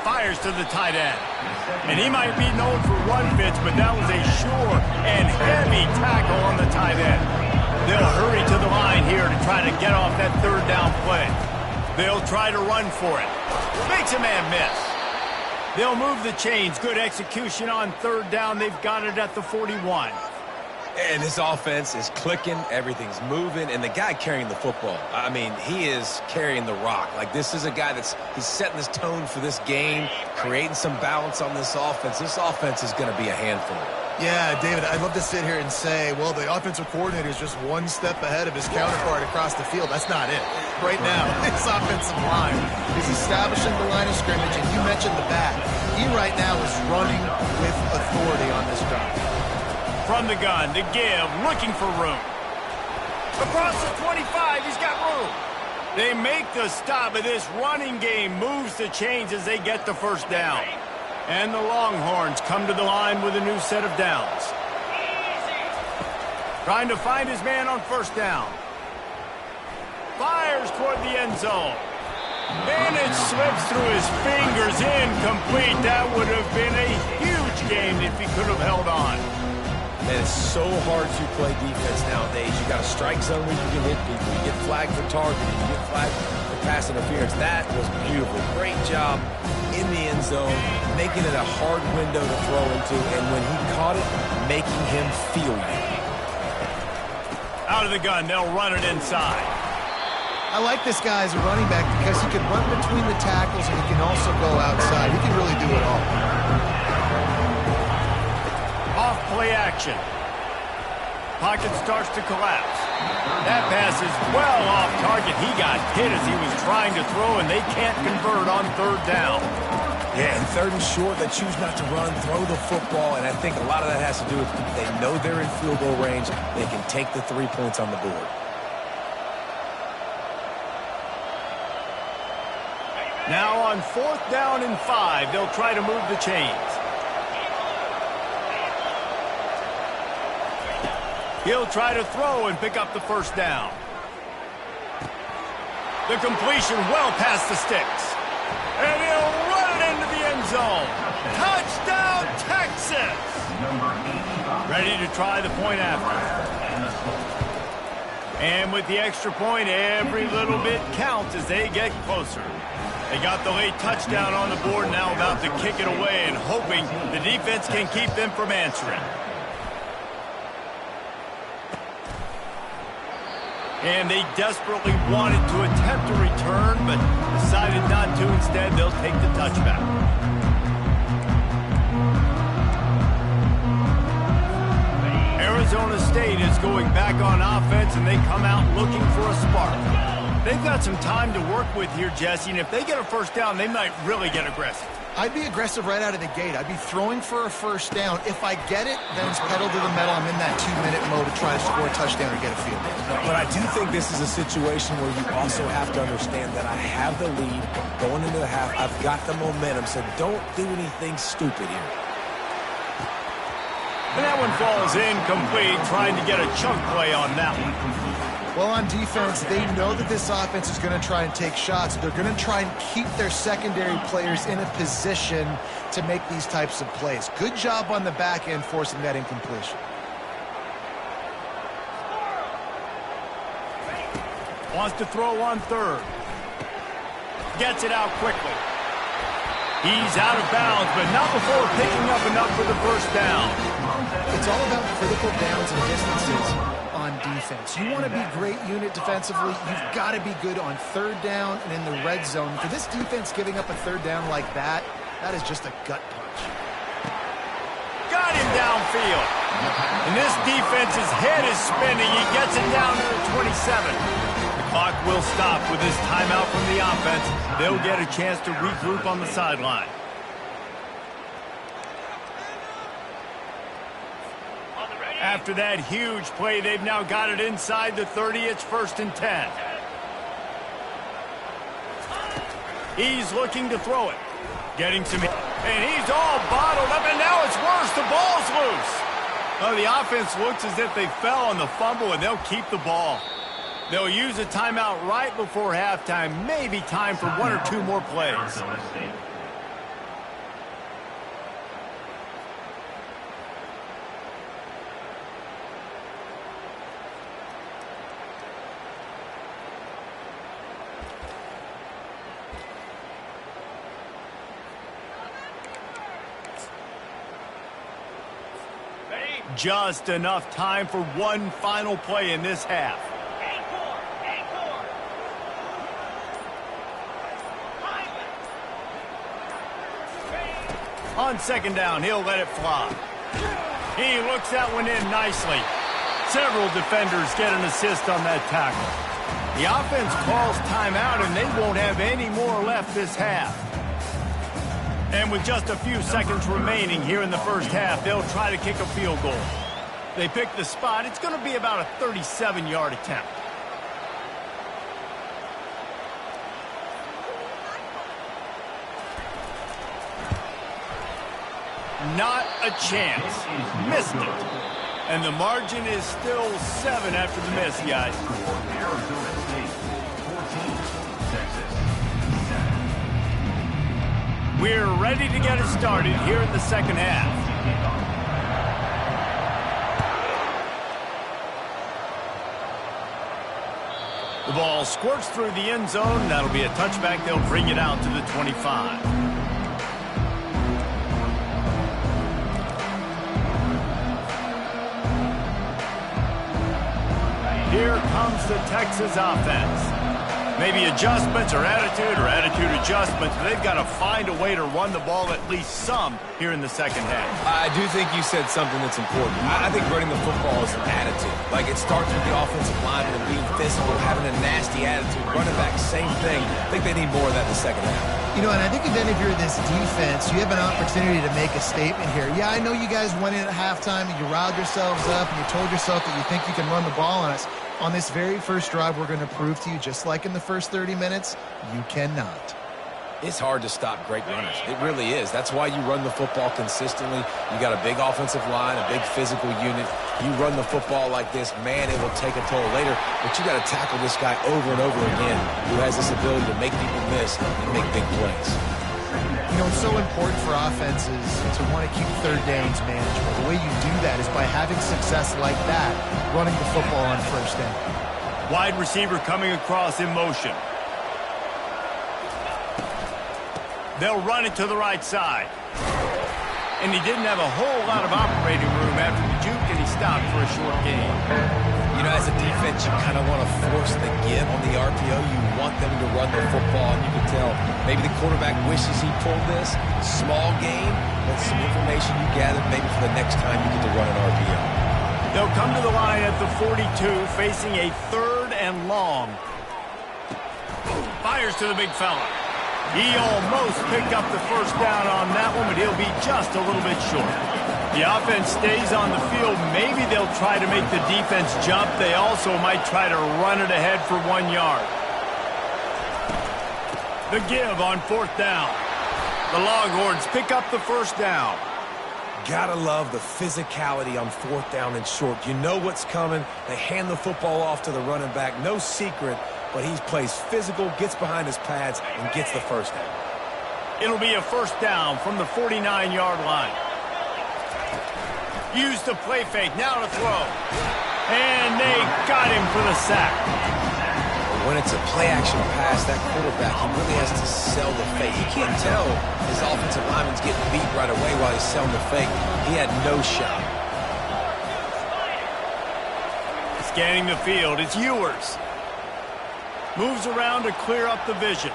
Fires to the tight end. And he might be known for run fits, but that was a sure and heavy tackle on the tight end. They'll hurry to the line here to try to get off that third down play. They'll try to run for it. Makes a man miss. They'll move the chains. Good execution on third down. They've got it at the 41. And this offense is clicking, everything's moving, and the guy carrying the football, I mean, he is carrying the rock. Like, this is a guy he's setting this tone for this game, creating some balance on this offense. This offense is going to be a handful. Yeah, David, I'd love to sit here and say, well, the offensive coordinator is just one step ahead of his counterpart across the field. That's not it. Right now, this offensive line is establishing the line of scrimmage, and you mentioned the back. He right now is running with authority on this drive. from the gun to give, looking for room. Across the 25, he's got room. They make the stop, but this running game moves the chains as they get the first down. And the Longhorns come to the line with a new set of downs. Trying to find his man on first down. Fires toward the end zone. And it slips through his fingers, incomplete. That would have been a huge game if he could have held on. And it's so hard to play defense nowadays. You got a strike zone where you can hit people. You get flagged for targeting. You get flagged for pass interference. That was beautiful. Great job in the end zone, making it a hard window to throw into. And when he caught it, making him feel it. Out of the gun, they'll run it inside. I like this guy as a running back because he can run between the tackles and he can also go outside. He can really do it all. Off play action. Pocket starts to collapse. That pass is well off target. He got hit as he was trying to throw, and they can't convert on third down. Yeah, and third and short, they choose not to run, throw the football, and I think a lot of that has to do with they know they're in field goal range. They can take the 3 points on the board. Now on fourth down and 5, they'll try to move the chains. He'll try to throw and pick up the first down. The completion well past the sticks. And he'll run it into the end zone. Touchdown, Texas! Ready to try the point after. And with the extra point, every little bit counts as they get closer. They got the late touchdown on the board, now about to kick it away and hoping the defense can keep them from answering. And they desperately wanted to attempt a return, but decided not to. Instead, they'll take the touchback. Arizona State is going back on offense, and they come out looking for a spark. They've got some time to work with here, Jesse, and if they get a first down, they might really get aggressive. I'd be aggressive right out of the gate. I'd be throwing for a first down. If I get it, then it's pedal to the metal. I'm in that 2-minute mode to try to score a touchdown or get a field goal. But I do think this is a situation where you also have to understand that I have the lead going into the half. I've got the momentum, so don't do anything stupid here. And that one falls incomplete, trying to get a chunk play on that one. Well, on defense, they know that this offense is going to try and take shots. They're going to try and keep their secondary players in a position to make these types of plays. Good job on the back end forcing that incompletion. Wants to throw on third. Gets it out quickly. He's out of bounds, but not before picking up enough for the first down. It's all about critical downs and distances on defense. You want to be great unit defensively, you've got to be good on third down and in the red zone. For this defense giving up a third down like that, that is just a gut punch. Got him downfield. And this defense's head is spinning. He gets it down to the 27. The clock will stop with this timeout from the offense. They'll get a chance to regroup on the sideline. After that huge play, they've now got it inside the 30. It's 1st and 10. He's looking to throw it. Getting some, and he's all bottled up, and now it's worse. The ball's loose. Well, the offense looks as if they fell on the fumble, and they'll keep the ball. They'll use a timeout right before halftime. Maybe time for 1 or 2 more plays. Just enough time for one final play in this half. On second down, he'll let it fly. He looks that one in nicely. Several defenders get an assist on that tackle. The offense calls timeout, and they won't have any more left this half. And with just a few seconds remaining here in the first half, they'll try to kick a field goal. They pick the spot. It's going to be about a 37-yard attempt. Not a chance. Missed it. And the margin is still 7 after the miss, guys. Arizona State, 14, Texas, 7. We're ready to get it started here in the second half. The ball squirts through the end zone. That'll be a touchback. They'll bring it out to the 25. Here comes the Texas offense. Maybe adjustments or attitude adjustments, but they've got to find a way to run the ball at least some here in the second half. I do think you said something that's important. I think running the football is an attitude. Like, it starts with the offensive lineman and being physical, having a nasty attitude. Running back, same thing. I think they need more of that in the second half. You know, and I think then if you're this defense, you have an opportunity to make a statement here. Yeah, I know you guys went in at halftime and you riled yourselves up and you told yourself that you think you can run the ball on us. On this very first drive, we're going to prove to you, just like in the first 30 minutes, you cannot. It's hard to stop great runners. It really is. That's why you run the football consistently. You got a big offensive line, a big physical unit. You run the football like this, man, it will take a toll later. But you got to tackle this guy over and over again who has this ability to make people miss and make big plays. You know, it's so important for offenses to want to keep third downs manageable. The way you do that is by having success like that, running the football on first down. Wide receiver coming across in motion. They'll run it to the right side. And he didn't have a whole lot of operating room after the juke, and he stopped for a short gain. You know, as a defense, you kind of want to force the give on the RPO. You want them to run the football, and you can tell maybe the quarterback wishes he pulled this. Small gain, but some information you gathered maybe for the next time you get to run an RPO. They'll come to the line at the 42, facing a 3rd and long. Fires to the big fella. He almost picked up the first down on that one, but he'll be just a little bit short. The offense stays on the field. Maybe they'll try to make the defense jump. They also might try to run it ahead for 1 yard. The give on 4th down. The Longhorns pick up the first down. Gotta love the physicality on 4th down and short. You know what's coming. They hand the football off to the running back. No secret, but he plays physical, gets behind his pads, and gets the first down. It'll be a first down from the 49-yard line. Use the play fake, now to throw. And they got him for the sack. When it's a play-action pass, that quarterback, he really has to sell the fake. He can't tell his offensive lineman's getting beat right away while he's selling the fake. He had no shot. Scanning the field, it's Ewers. Moves around to clear up the vision.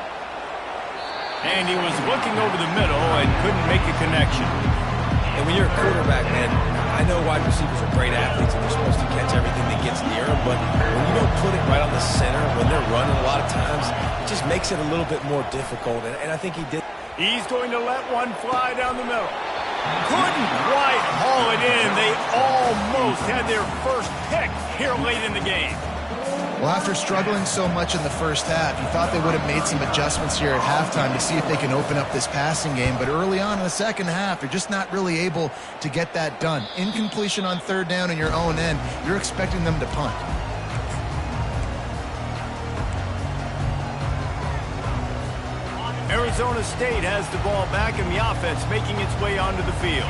And he was looking over the middle and couldn't make a connection. And when you're a quarterback, man, I know wide receivers are great athletes and they're supposed to catch everything that gets near them, but when you don't put it right on the center, when they're running a lot of times, it just makes it a little bit more difficult, and I think he did. He's going to let one fly down the middle. Couldn't quite haul it in. They almost had their first pick here late in the game. Well, after struggling so much in the first half, you thought they would have made some adjustments here at halftime to see if they can open up this passing game. But early on in the second half, they're just not really able to get that done. Incompletion on 3rd down in your own end, you're expecting them to punt. Arizona State has the ball back and the offense making its way onto the field.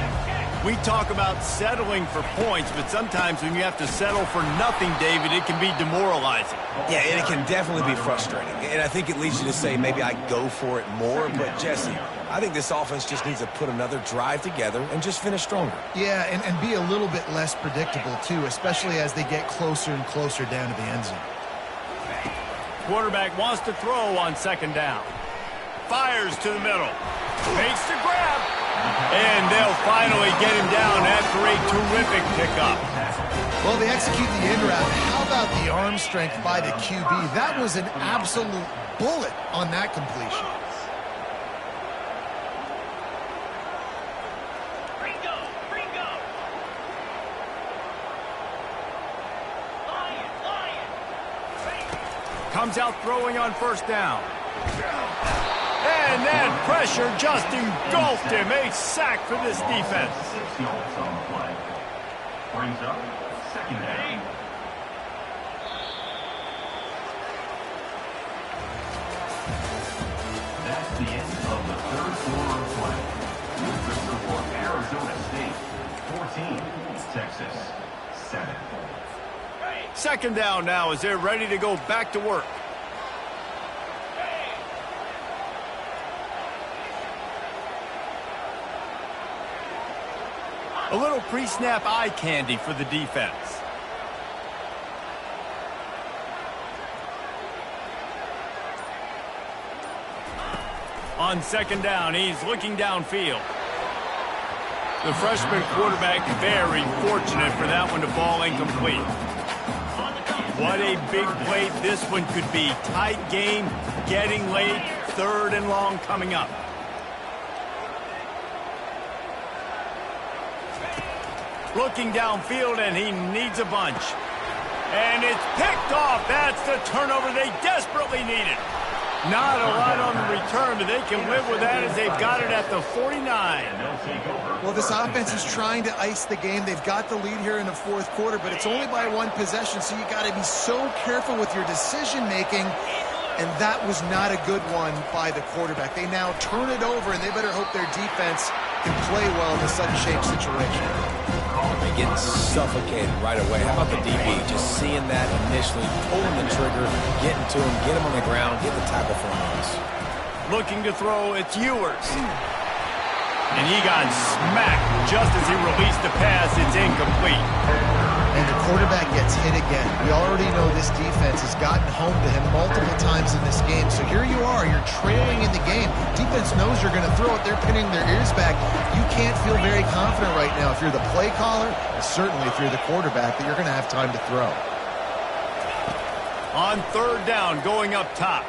We talk about settling for points, but sometimes when you have to settle for nothing, David, it can be demoralizing. Yeah, and it can definitely be frustrating. And I think it leads you to say maybe I go for it more. But, Jesse, I think this offense just needs to put another drive together and just finish stronger. Yeah, and be a little bit less predictable, too, especially as they get closer and closer down to the end zone. Quarterback wants to throw on 2nd down. Fires to the middle. Makes the grab. And they'll finally get him down after a terrific pickup. Well, they execute the in route. How about the arm strength by the QB? That was an absolute bullet on that completion. Comes out throwing on first down. And then pressure just engulfed him. A sack for this defense. 6 yards on the play. Brings up second down. That's the end of the third quarter of play. With the score, Arizona State 14, Texas 7. Second down now as they're ready to go back to work. A little pre-snap eye candy for the defense. On second down, he's looking downfield. The freshman quarterback very fortunate for that one to fall incomplete. What a big play this one could be. Tight game, getting late, third and long coming up. Looking downfield, and he needs a bunch. And it's picked off. That's the turnover they desperately needed. Not a lot on the return, but they can live with that as they've got it at the 49. Well, this offense is trying to ice the game. They've got the lead here in the fourth quarter, but it's only by one possession, so you got to be so careful with your decision-making, and that was not a good one by the quarterback. They now turn it over, and they better hope their defense can play well in the sudden change situation. They're getting suffocated right away. How about the DB? Just seeing that initially, pulling the trigger, getting to him, get him on the ground, get the tackle for him. Looking to throw, it's Ewers. And he got smacked just as he released the pass. It's incomplete. And the quarterback gets hit again. We already know this defense has gotten home to him multiple times in this game. So here you are, you're trailing in the game. Defense knows you're going to throw it. They're pinning their ears back. You can't feel very confident right now if you're the play caller, and certainly if you're the quarterback, that you're going to have time to throw. On third down, going up top.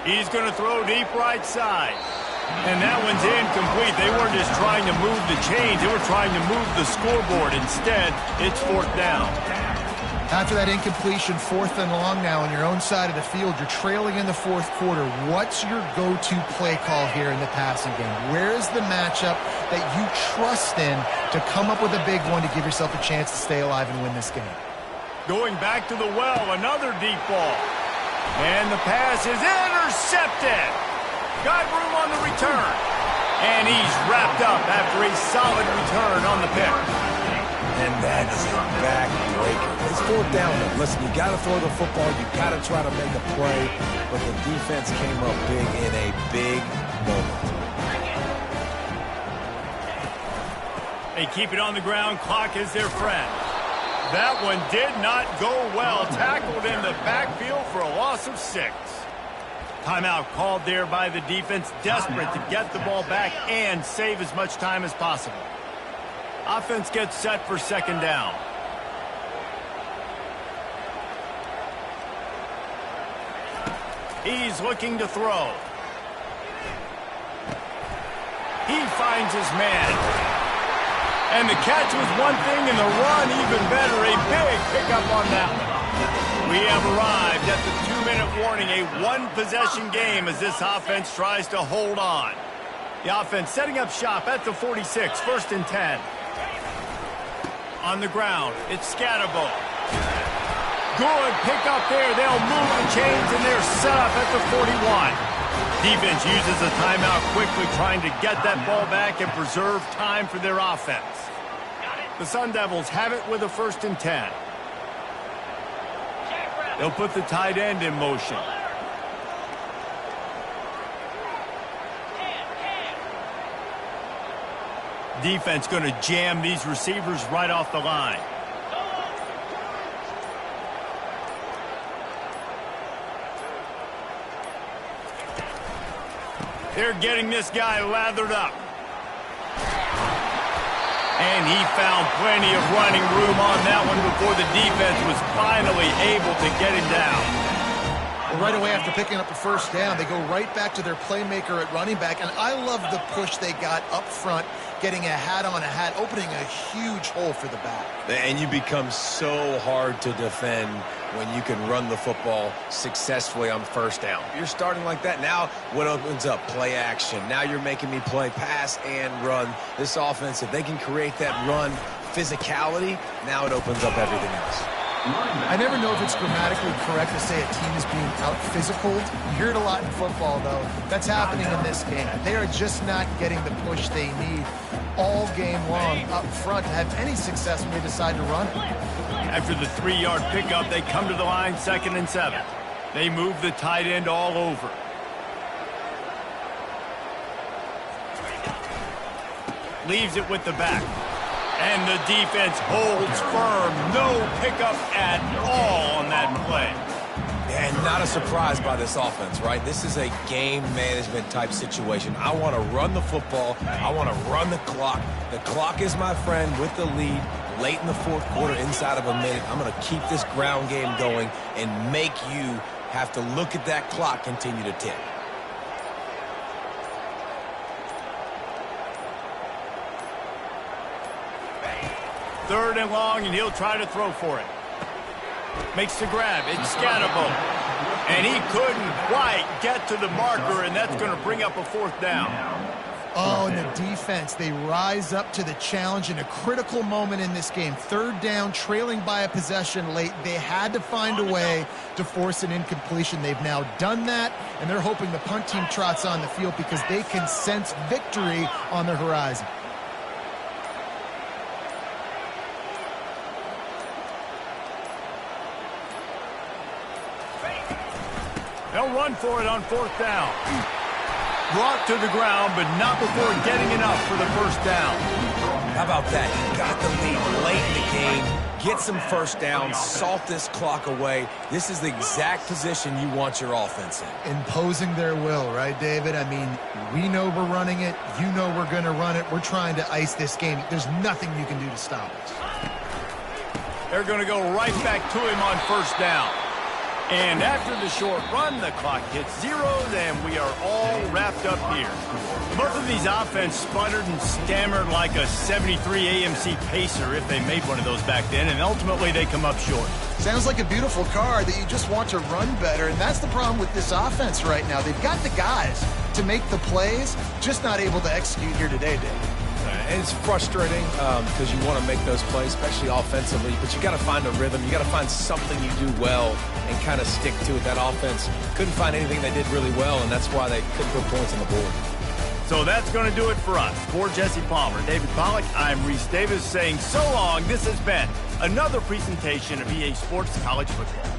He's going to throw deep right side. And that one's incomplete. They weren't just trying to move the chains. They were trying to move the scoreboard. Instead, it's fourth down. After that incompletion, fourth and long now on your own side of the field, you're trailing in the fourth quarter. What's your go-to play call here in the passing game? Where's the matchup that you trust in to come up with a big one to give yourself a chance to stay alive and win this game? Going back to the well, another deep ball. And the pass is intercepted. Got room on the return. And he's wrapped up after a solid return on the pick. And that is a backbreaker. It's fourth down, though. Listen, you got to throw the football. You got to try to make a play. But the defense came up big in a big moment. They keep it on the ground. Clock is their friend. That one did not go well. Tackled in the backfield for a loss of 6. Timeout called there by the defense, desperate to get the ball back and save as much time as possible. Offense gets set for second down. He's looking to throw. He finds his man. And the catch was one thing and the run even better. A big pickup on that one. We have arrived at the 2-minute warning, a one-possession game as this offense tries to hold on. The offense setting up shop at the 46, first and 10. On the ground, it's Scatterbo. Good pickup there. They'll move the chains, and they're set up at the 41. Defense uses a timeout quickly, trying to get that ball back and preserve time for their offense. The Sun Devils have it with a first and 10. They'll put the tight end in motion. Defense going to jam these receivers right off the line. They're getting this guy lathered up. And he found plenty of running room on that one before the defense was finally able to get him down. Well, right away after picking up the first down, they go right back to their playmaker at running back. And I love the push they got up front, getting a hat on a hat, opening a huge hole for the back. And you become so hard to defend when you can run the football successfully on first down. You're starting like that. Now what opens up? Play action. Now you're making me play pass and run. This offense, if they can create that run physicality, now it opens up everything else. I never know if it's grammatically correct to say a team is being out-physicaled. You hear it a lot in football, though. That's happening in this game. They are just not getting the push they need all game long up front to have any success when they decide to run. After the 3-yard pickup, they come to the line 2nd and 7. They move the tight end all over. Leaves it with the back. And the defense holds firm. No pickup at all on that play. And not a surprise by this offense, right? This is a game management type situation. I want to run the football. I want to run the clock. The clock is my friend with the lead late in the 4th quarter, inside of a minute. I'm going to keep this ground game going and make you have to look at that clock continue to tick. Third and long, and he'll try to throw for it. Makes the grab. It's Scatterbo. And he couldn't quite get to the marker, and that's going to bring up a 4th down. Oh, and the defense, they rise up to the challenge in a critical moment in this game. 3rd down, trailing by a possession late. They had to find a way to force an incompletion. They've now done that, and they're hoping the punt team trots on the field because they can sense victory on the horizon. They'll run for it on 4th down. Brought to the ground, but not before getting enough for the 1st down. How about that? He got the lead late in the game. Get some first downs. Salt this clock away. This is the exact position you want your offense in. Imposing their will, right, David? I mean, we know we're running it. You know we're going to run it. We're trying to ice this game. There's nothing you can do to stop us. They're going to go right back to him on 1st down. And after the short run, the clock hits zeros, and we are all wrapped up here. Both of these offense sputtered and stammered like a 73 AMC Pacer if they made one of those back then, and ultimately they come up short. Sounds like a beautiful car that you just want to run better, and that's the problem with this offense right now. They've got the guys to make the plays, just not able to execute here today, Dave. And it's frustrating because you want to make those plays, especially offensively, but you got to find a rhythm. You got to find something you do well and kind of stick to it. That offense couldn't find anything they did really well, and that's why they couldn't put points on the board. So that's going to do it for us. For Jesse Palmer, David Pollack, I'm Reese Davis saying so long. This has been another presentation of EA Sports College Football.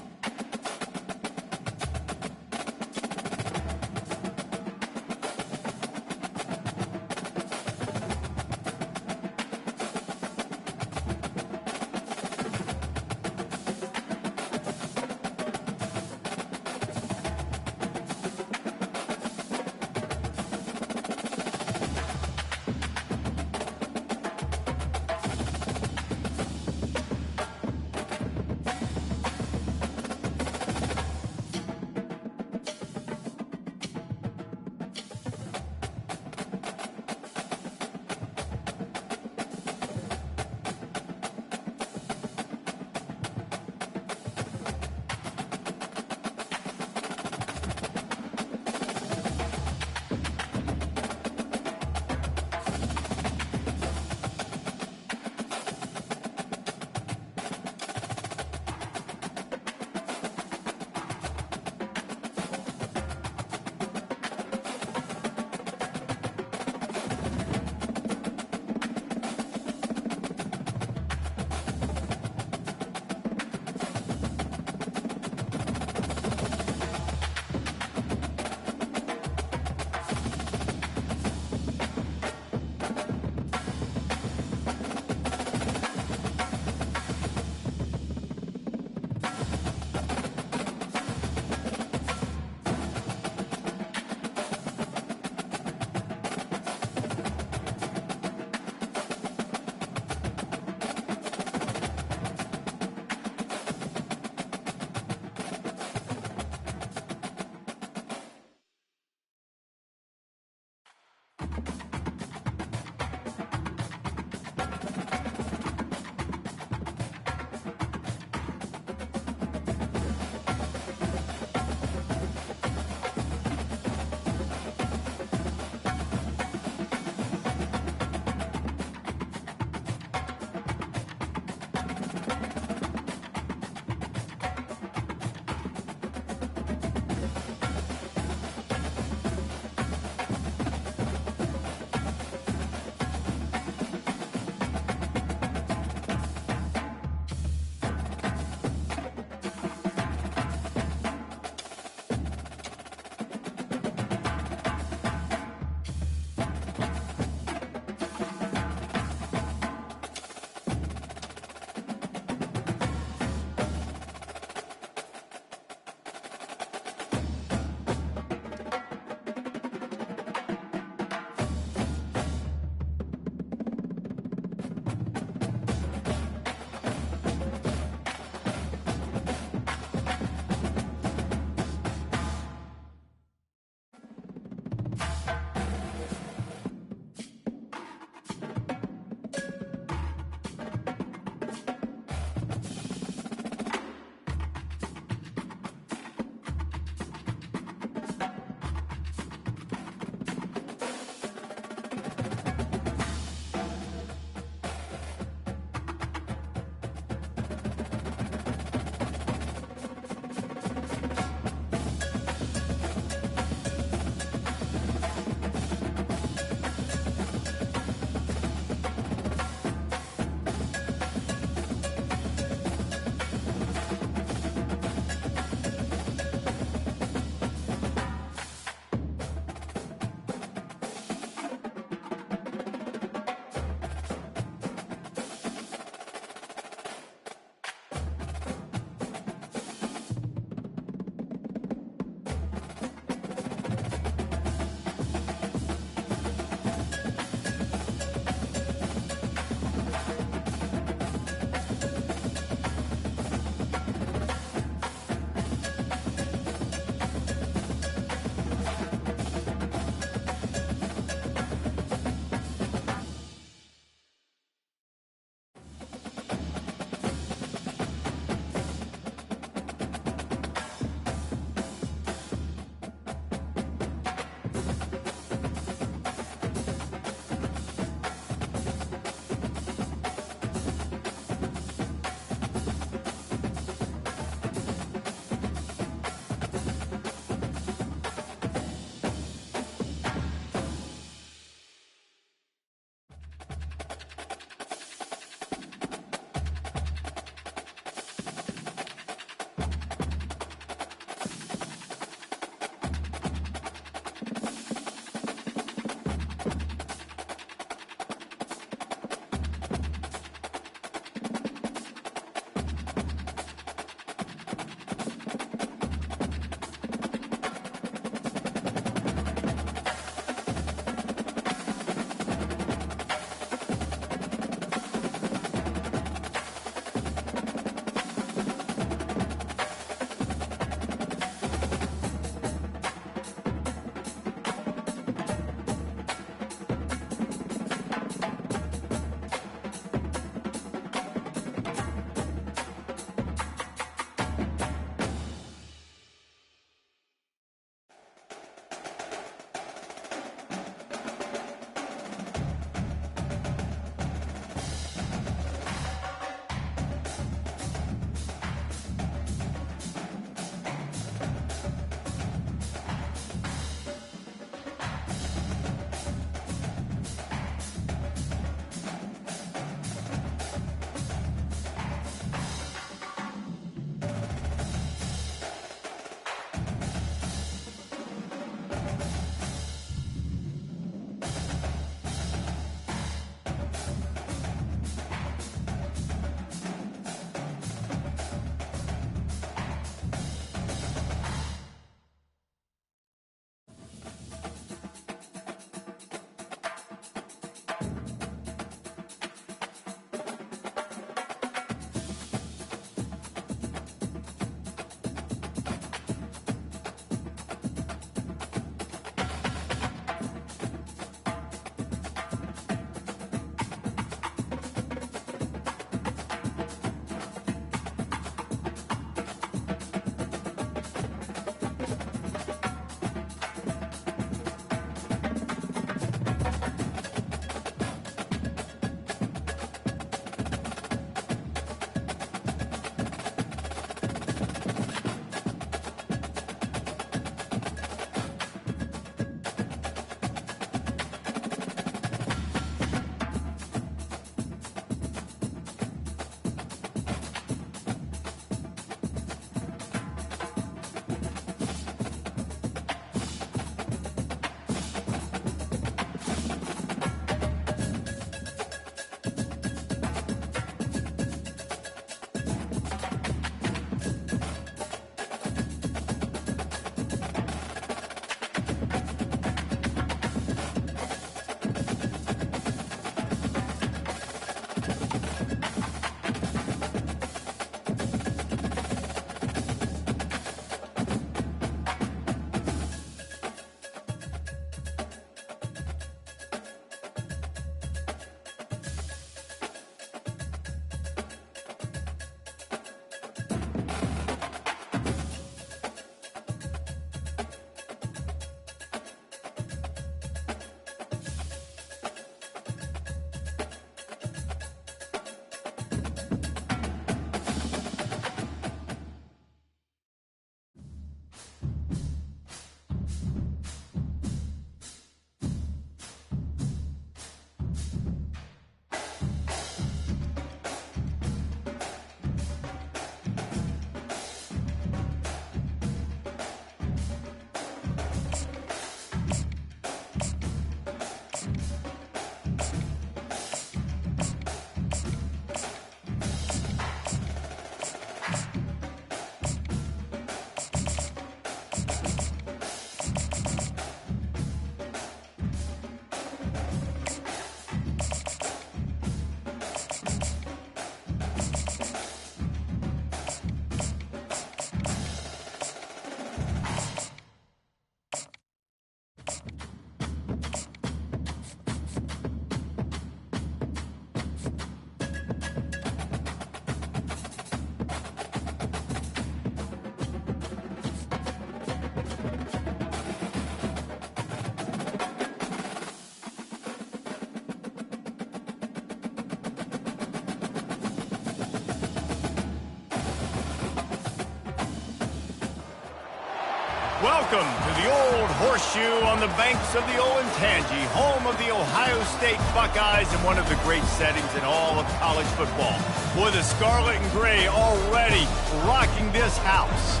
Welcome to the Old Horseshoe on the banks of the Olentangy, home of the Ohio State Buckeyes and one of the great settings in all of college football. Boy, the scarlet and gray already rocking this house.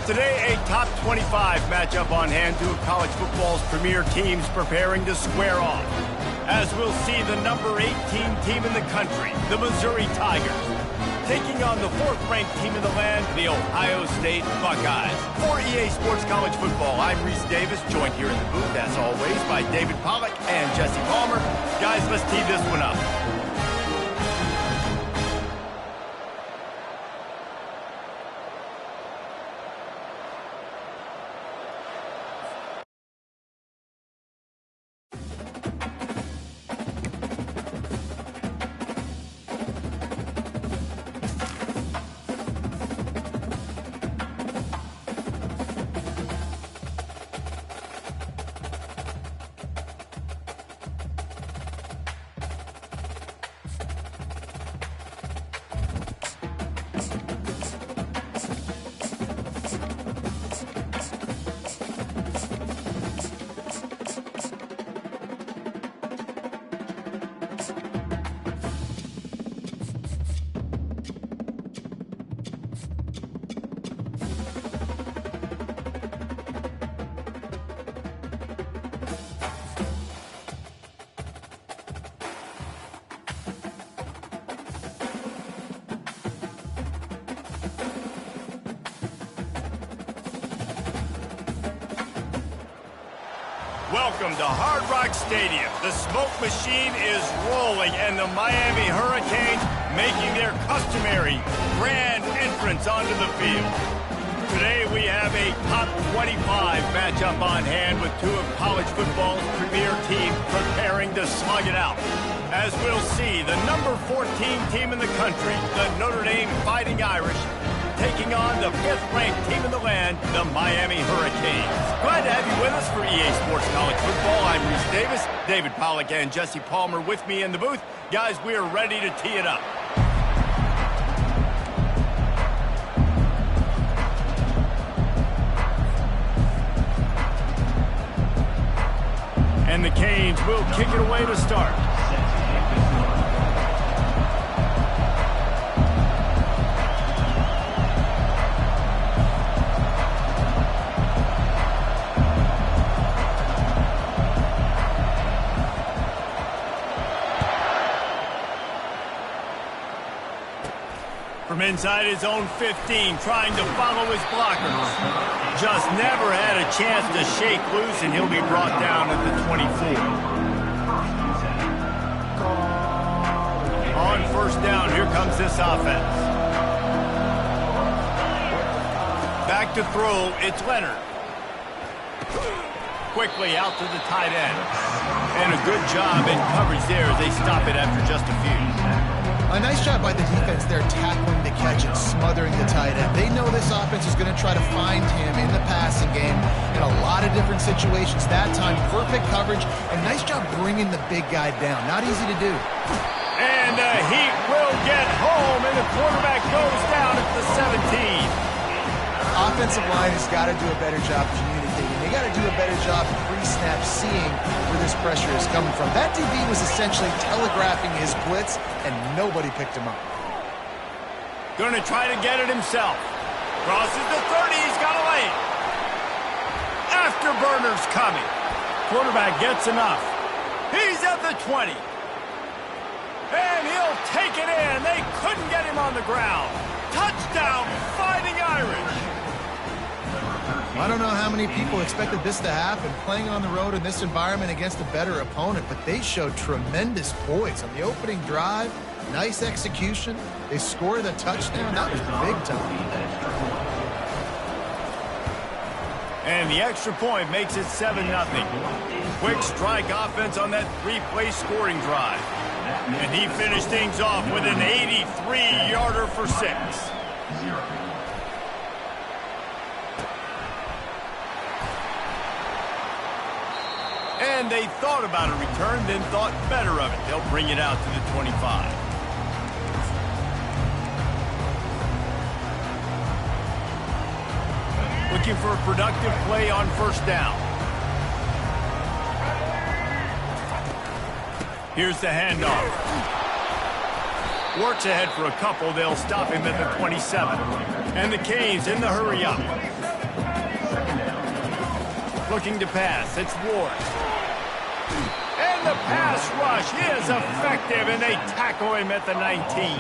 Today, a top 25 matchup on hand, two of college football's premier teams preparing to square off. As we'll see the number 18 team in the country, the Missouri Tigers, taking on the fourth-ranked team in the land, the Ohio State Buckeyes. For EA Sports College Football, I'm Reese Davis, joined here in the booth, as always, by David Pollack and Jesse Palmer. Guys, let's tee this one up. Welcome to Hard Rock Stadium. The smoke machine is rolling, and the Miami Hurricanes making their customary grand entrance onto the field. Today we have a top 25 matchup on hand with two of college football's premier teams preparing to slug it out. As we'll see, the number 14 team in the country, the Notre Dame Fighting Irish, taking on the fifth-ranked team in the land, the Miami Hurricanes. Glad to have you with us for EA Sports College Football. I'm Reese Davis, David Pollack and Jesse Palmer with me in the booth. Guys, we are ready to tee it up. And the Canes will kick it away to start. From inside his own 15, trying to follow his blockers. Just never had a chance to shake loose, and he'll be brought down at the 24. On first down, here comes this offense. Back to throw, it's Leonard. Quickly out to the tight end. And a good job in coverage there as they stop it after just a few. A nice job by the defense there, tackling the catch and smothering the tight end. They know this offense is going to try to find him in the passing game in a lot of different situations. That time, perfect coverage, and nice job bringing the big guy down. Not easy to do. And the Heat will get home, and the quarterback goes down at the 17. Offensive line has got to do a better job communicating. They got to do a better job pre-snap seeing where this pressure is coming from. That DB was essentially telegraphing his blitz, and nobody picked him up. Going to try to get it himself. Crosses the 30. He's got to lay it. Afterburner's coming. Quarterback gets enough. He's at the 20. And he'll take it in. They couldn't get him on the ground. Touchdown, Fighting Irish. I don't know how many people expected this to happen, playing on the road in this environment against a better opponent, but they showed tremendous poise on the opening drive. Nice execution. They scored a touchdown. That was big time. And the extra point makes it 7-0. Quick strike offense on that three-play scoring drive. And he finished things off with an 83-yarder for 6. And they thought about a return, then thought better of it. They'll bring it out to the 25. Looking for a productive play on first down. Here's the handoff. Works ahead for a couple. They'll stop him at the 27. And the Canes in the hurry up. Looking to pass. It's Ward. And the pass rush is effective, and they tackle him at the 19.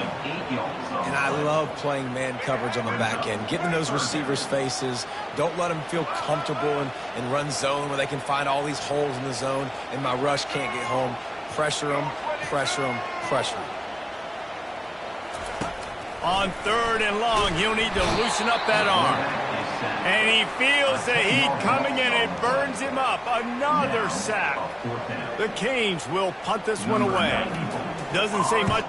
And I love playing man coverage on the back end, getting in those receivers' faces. Don't let them feel comfortable and run zone where they can find all these holes in the zone, and my rush can't get home. Pressure them, pressure them, pressure them. On 3rd and long, he'll need to loosen up that arm. And he feels the heat coming, and it burns him up. Another sack. The Canes will punt this one away. Doesn't say much.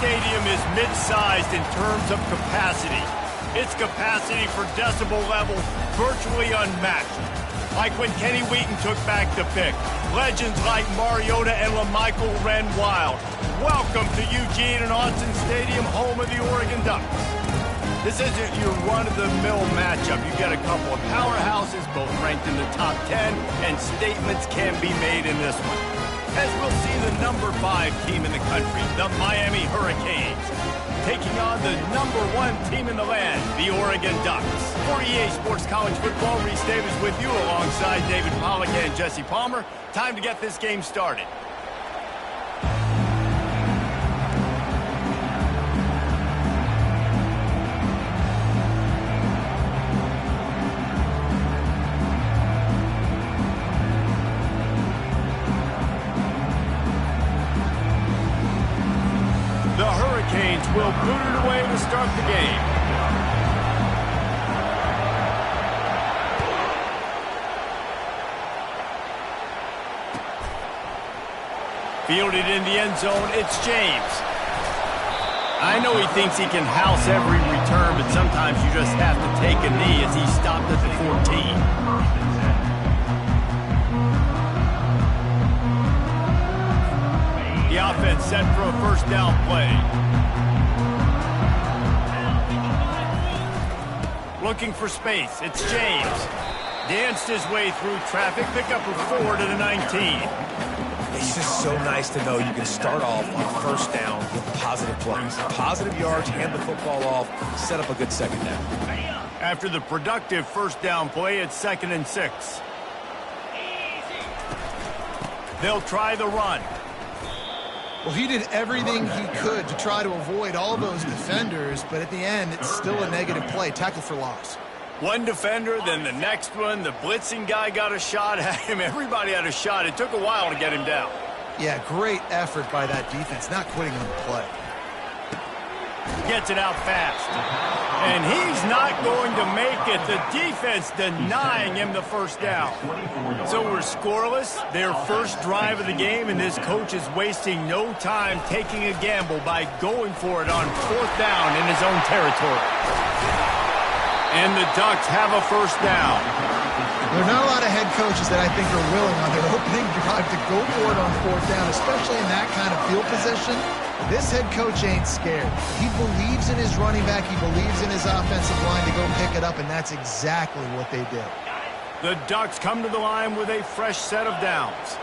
Stadium is mid-sized in terms of capacity. Its capacity for decibel level virtually unmatched. Like when Kenny Wheaton took back the pick. Legends like Mariota and LaMichael ran wild. Welcome to Eugene and Autzen Stadium, home of the Oregon Ducks. This isn't your run-of-the-mill matchup. You get a couple of powerhouses, both ranked in the top 10, and statements can be made in this one. As we'll see the number 5 team in the country, the Miami Hurricanes, taking on the number 1 team in the land, the Oregon Ducks. For EA Sports College Football, Reese Davis with you alongside David Pollack and Jesse Palmer. Time to get this game started. Will boot it away to start the game. Fielded in the end zone, it's James. I know he thinks he can house every return, but sometimes you just have to take a knee as he stopped at the 14. The offense set for a first down play. Looking for space. It's James. Danced his way through traffic. Pick up a 4 to the 19. It's just so nice to know you can start off on first down with positive plays. Positive yards, hand the football off, set up a good second down. After the productive first down play, it's 2nd and 6. They'll try the run. Well, he did everything he could to try to avoid all those defenders, but at the end, it's still a negative play. Tackle for loss. One defender, then the next one. The blitzing guy got a shot at him. Everybody had a shot. It took a while to get him down. Yeah, great effort by that defense, not quitting on the play. Gets it out fast. And he's not going to make it. The defense denying him the first down. So we're scoreless. Their first drive of the game, and this coach is wasting no time taking a gamble by going for it on 4th down in his own territory. And the Ducks have a first down. There are not a lot of head coaches that I think are willing on their opening drive to go for it on 4th down, especially in that kind of field position. This head coach ain't scared. He believes in his running back. He believes in his offensive line to go pick it up, and that's exactly what they did. The Ducks come to the line with a fresh set of downs.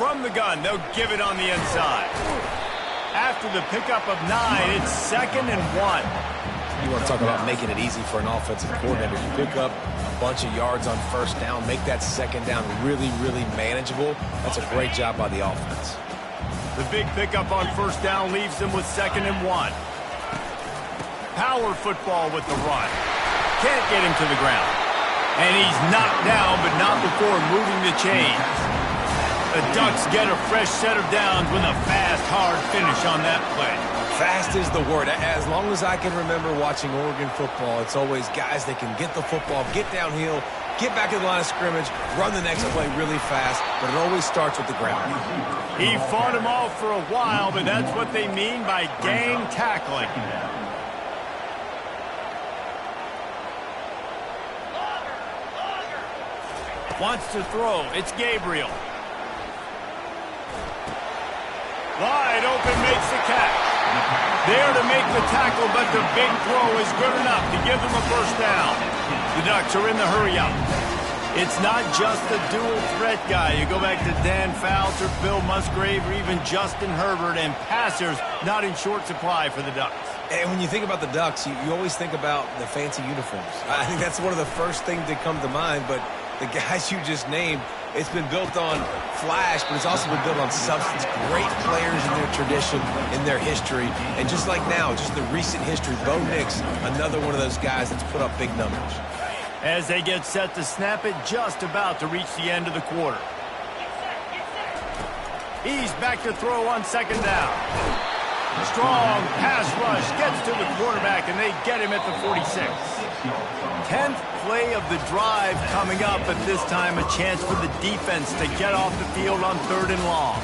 From the gun, they'll give it on the inside. After the pickup of 9, it's 2nd and 1. You want to talk about making it easy for an offensive coordinator. You pick up a bunch of yards on first down, make that second down really, really manageable. That's a great job by the offense. The big pickup on first down leaves them with 2nd and 1. Power football with the run. Can't get him to the ground. And he's knocked down, but not before moving the chains. The Ducks get a fresh set of downs with a fast, hard finish on that play. Fast is the word. As long as I can remember watching Oregon football, it's always guys that can get the football, get downhill, get back to the line of scrimmage, run the next play really fast, but it always starts with the ground. He fought him off for a while, but that's what they mean by gang tackling. Wants to throw. It's Gabriel. Wide open, makes the catch. There to make the tackle, but the big throw is good enough to give them a first down. The Ducks are in the hurry-up. It's not just the dual threat guy. You go back to Dan Fouts or Bill Musgrave or even Justin Herbert, and passers not in short supply for the Ducks. And when you think about the Ducks, you always think about the fancy uniforms. I think that's one of the first things that come to mind, but the guys you just named, it's been built on flash, but it's also been built on substance. Great players in their tradition, in their history. And just like now, just the recent history, Bo Nix, another one of those guys that's put up big numbers. As they get set to snap it, just about to reach the end of the quarter. He's back to throw on second down. Strong pass rush gets to the quarterback, and they get him at the 46. 10th play of the drive coming up, but this time a chance for the defense to get off the field on 3rd and long.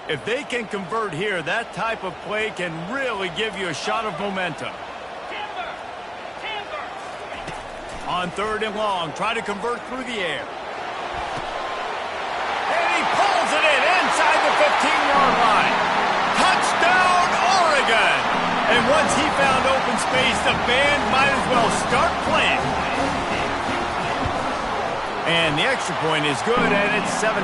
If they can convert here, that type of play can really give you a shot of momentum. On 3rd and long, try to convert through the air. And he pulls it in inside the 15-yard line. Touchdown, Oregon! And once he found open space, the band might as well start playing. And the extra point is good, and it's 7-0.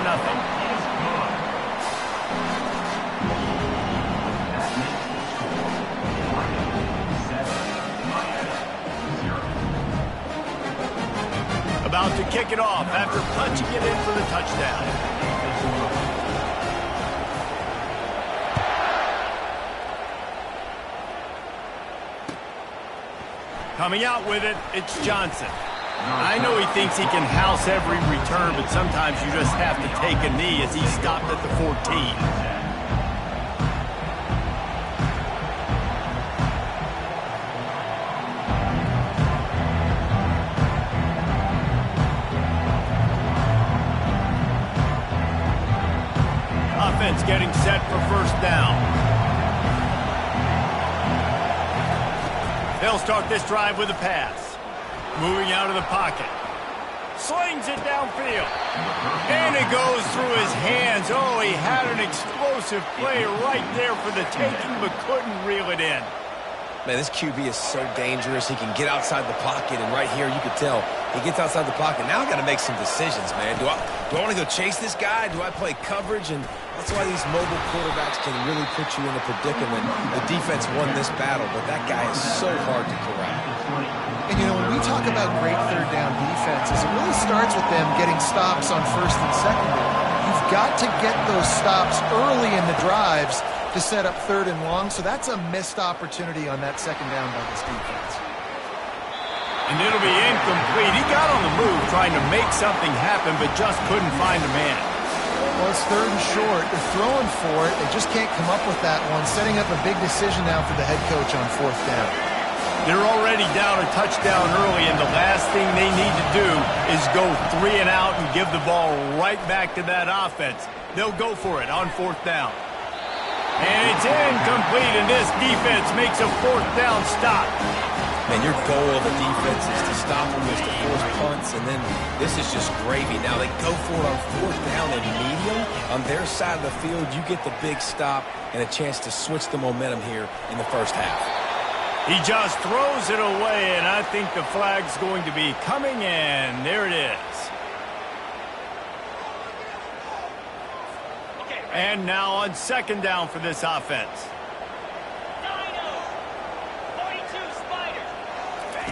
About to kick it off after punching it in for the touchdown. Coming out with it, it's Johnson. I know he thinks he can house every return, but sometimes you just have to take a knee as he stopped at the 14. Getting set for first down. They'll start this drive with a pass. Moving out of the pocket. Slings it downfield. And it goes through his hands. Oh, he had an explosive play right there for the taking, but couldn't reel it in. Man, this QB is so dangerous. He can get outside the pocket, and right here you can tell he gets outside the pocket. Now I got to make some decisions, man. Do I want to go chase this guy? Do I play coverage? And that's why these mobile quarterbacks can really put you in a predicament. The defense won this battle, but that guy is so hard to corral. And, you know, when we talk about great third down defenses, it really starts with them getting stops on first and second down. You've got to get those stops early in the drives to set up 3rd and long, so that's a missed opportunity on that second down by this defense. And it'll be incomplete. He got on the move trying to make something happen, but just couldn't find a man. Well, it's 3rd and short. They're throwing for it. They just can't come up with that one, setting up a big decision now for the head coach on 4th down. They're already down a touchdown early, and the last thing they need to do is go 3 and out and give the ball right back to that offense. They'll go for it on 4th down. And it's incomplete, and this defense makes a 4th down stop. Man, your goal of the defense is to stop them, is to force punts, and then this is just gravy. Now they go for it on 4th down and medium. On their side of the field, you get the big stop and a chance to switch the momentum here in the first half. He just throws it away, and I think the flag's going to be coming in. There it is. And now on 2nd down for this offense.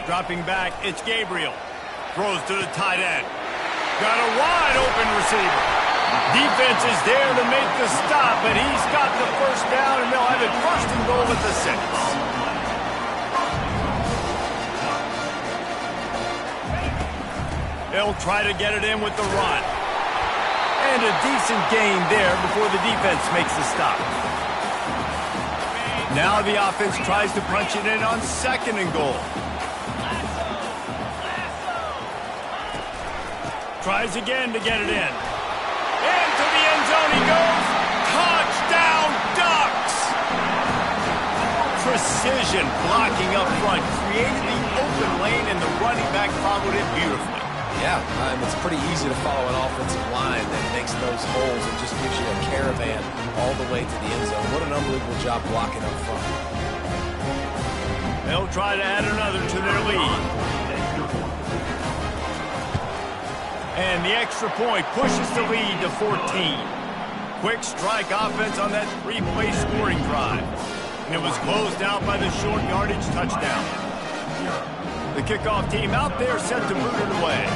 Dropping back, it's Gabriel. Throws to the tight end. Got a wide open receiver. Defense is there to make the stop, but he's got the first down, and they'll have it 1st and goal at the 6. They'll try to get it in with the run. And a decent gain there before the defense makes the stop. Now the offense tries to punch it in on 2nd and goal. Tries again to get it in. Into the end zone he goes. Touchdown, Ducks! Precision blocking up front. Created the open lane, and the running back followed it beautifully. Yeah, it's pretty easy to follow an offensive line that makes those holes and just gives you a caravan all the way to the end zone. What an unbelievable job blocking up front. They'll try to add another to their lead. And the extra point pushes the lead to 14. Quick strike offense on that 3-play scoring drive. And it was closed out by the short yardage touchdown. The kickoff team out there set to move it away.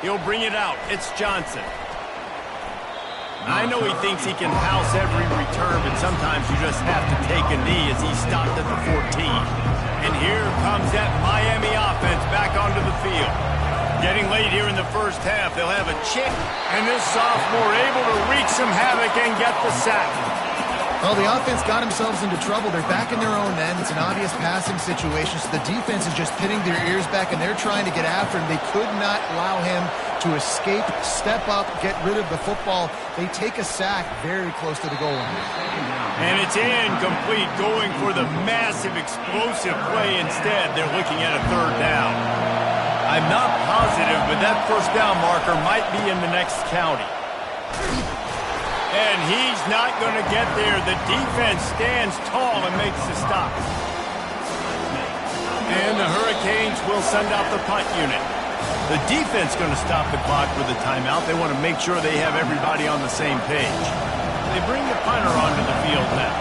He'll bring it out. It's Johnson. I know he thinks he can house every return, but sometimes you just have to take a knee as he stopped at the 14. And here comes that Miami offense back onto the field. Getting late here in the first half, they'll have a chick, and this sophomore able to wreak some havoc and get the sack. Well, the offense got themselves into trouble. They're back in their own end. It's an obvious passing situation, so the defense is just pinning their ears back, and they're trying to get after him. They could not allow him to escape, step up, get rid of the football. They take a sack very close to the goal line. And it's incomplete, going for the massive, explosive play instead. They're looking at a 3rd down. I'm not positive, but that 1st down marker might be in the next county. And he's not going to get there. The defense stands tall and makes the stop. And the Hurricanes will send out the punt unit. The defense going to stop the clock with a timeout. They want to make sure they have everybody on the same page. They bring the punter onto the field now.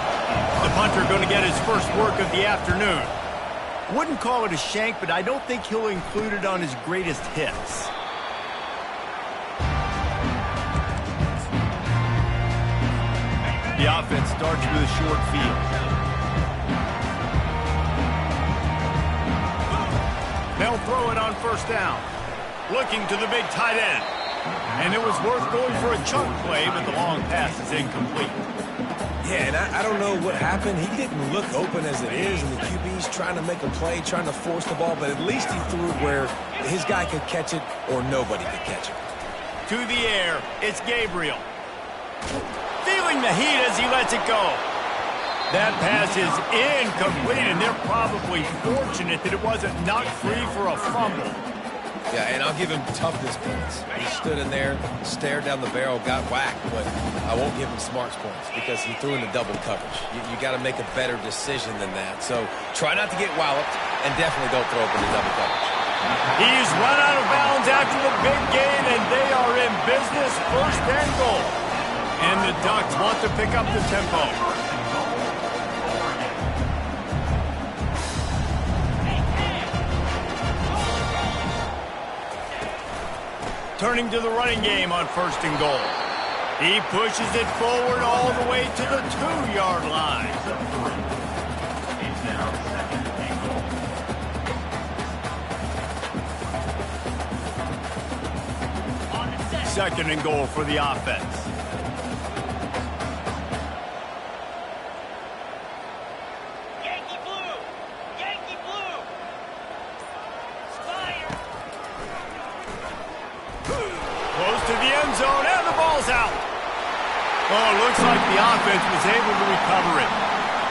The punter going to get his first work of the afternoon. Wouldn't call it a shank, but I don't think he'll include it on his greatest hits. The offense starts with a short field. They'll throw it on 1st down. Looking to the big tight end. And it was worth going for a chunk play, but the long pass is incomplete. Yeah, and I don't know what happened. He didn't look open as it is, and the QB's trying to make a play, trying to force the ball, but at least he threw it where his guy could catch it or nobody could catch it. To the air, it's Gabriel. Feeling the heat as he lets it go. That pass is incomplete, and they're probably fortunate that it wasn't knocked free for a fumble. Yeah, and I'll give him toughness points. He stood in there, stared down the barrel, got whacked, but I won't give him smarts points because he threw into double coverage. You got to make a better decision than that. So try not to get walloped, and definitely don't throw up into double coverage. He's run out of bounds after the big gain, and they are in business, 1st and goal. And the Ducks want to pick up the tempo. Turning to the running game on 1st and goal. He pushes it forward all the way to the 2-yard line. It's now 2nd and goal for the offense. Yankee blue! Yankee blue! Fire! Close to the end zone, and the ball's out. Oh, it looks like the offense was able to recover it.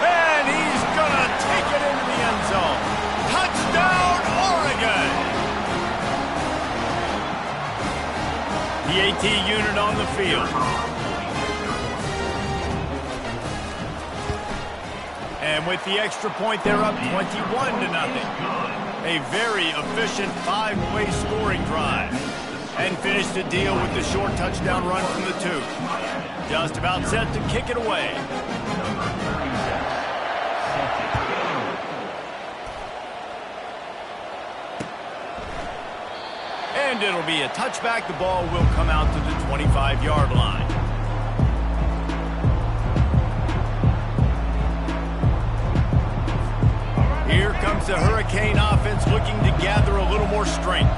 And he's going to take it into the end zone. Touchdown, Oregon! The AT unit on the field. And with the extra point, they're up 21-0. A very efficient 5-play scoring drive. And finished the deal with the short touchdown run from the 2. Just about set to kick it away. And it'll be a touchback. The ball will come out to the 25-yard line. Here comes the Hurricane offense looking to gather a little more strength.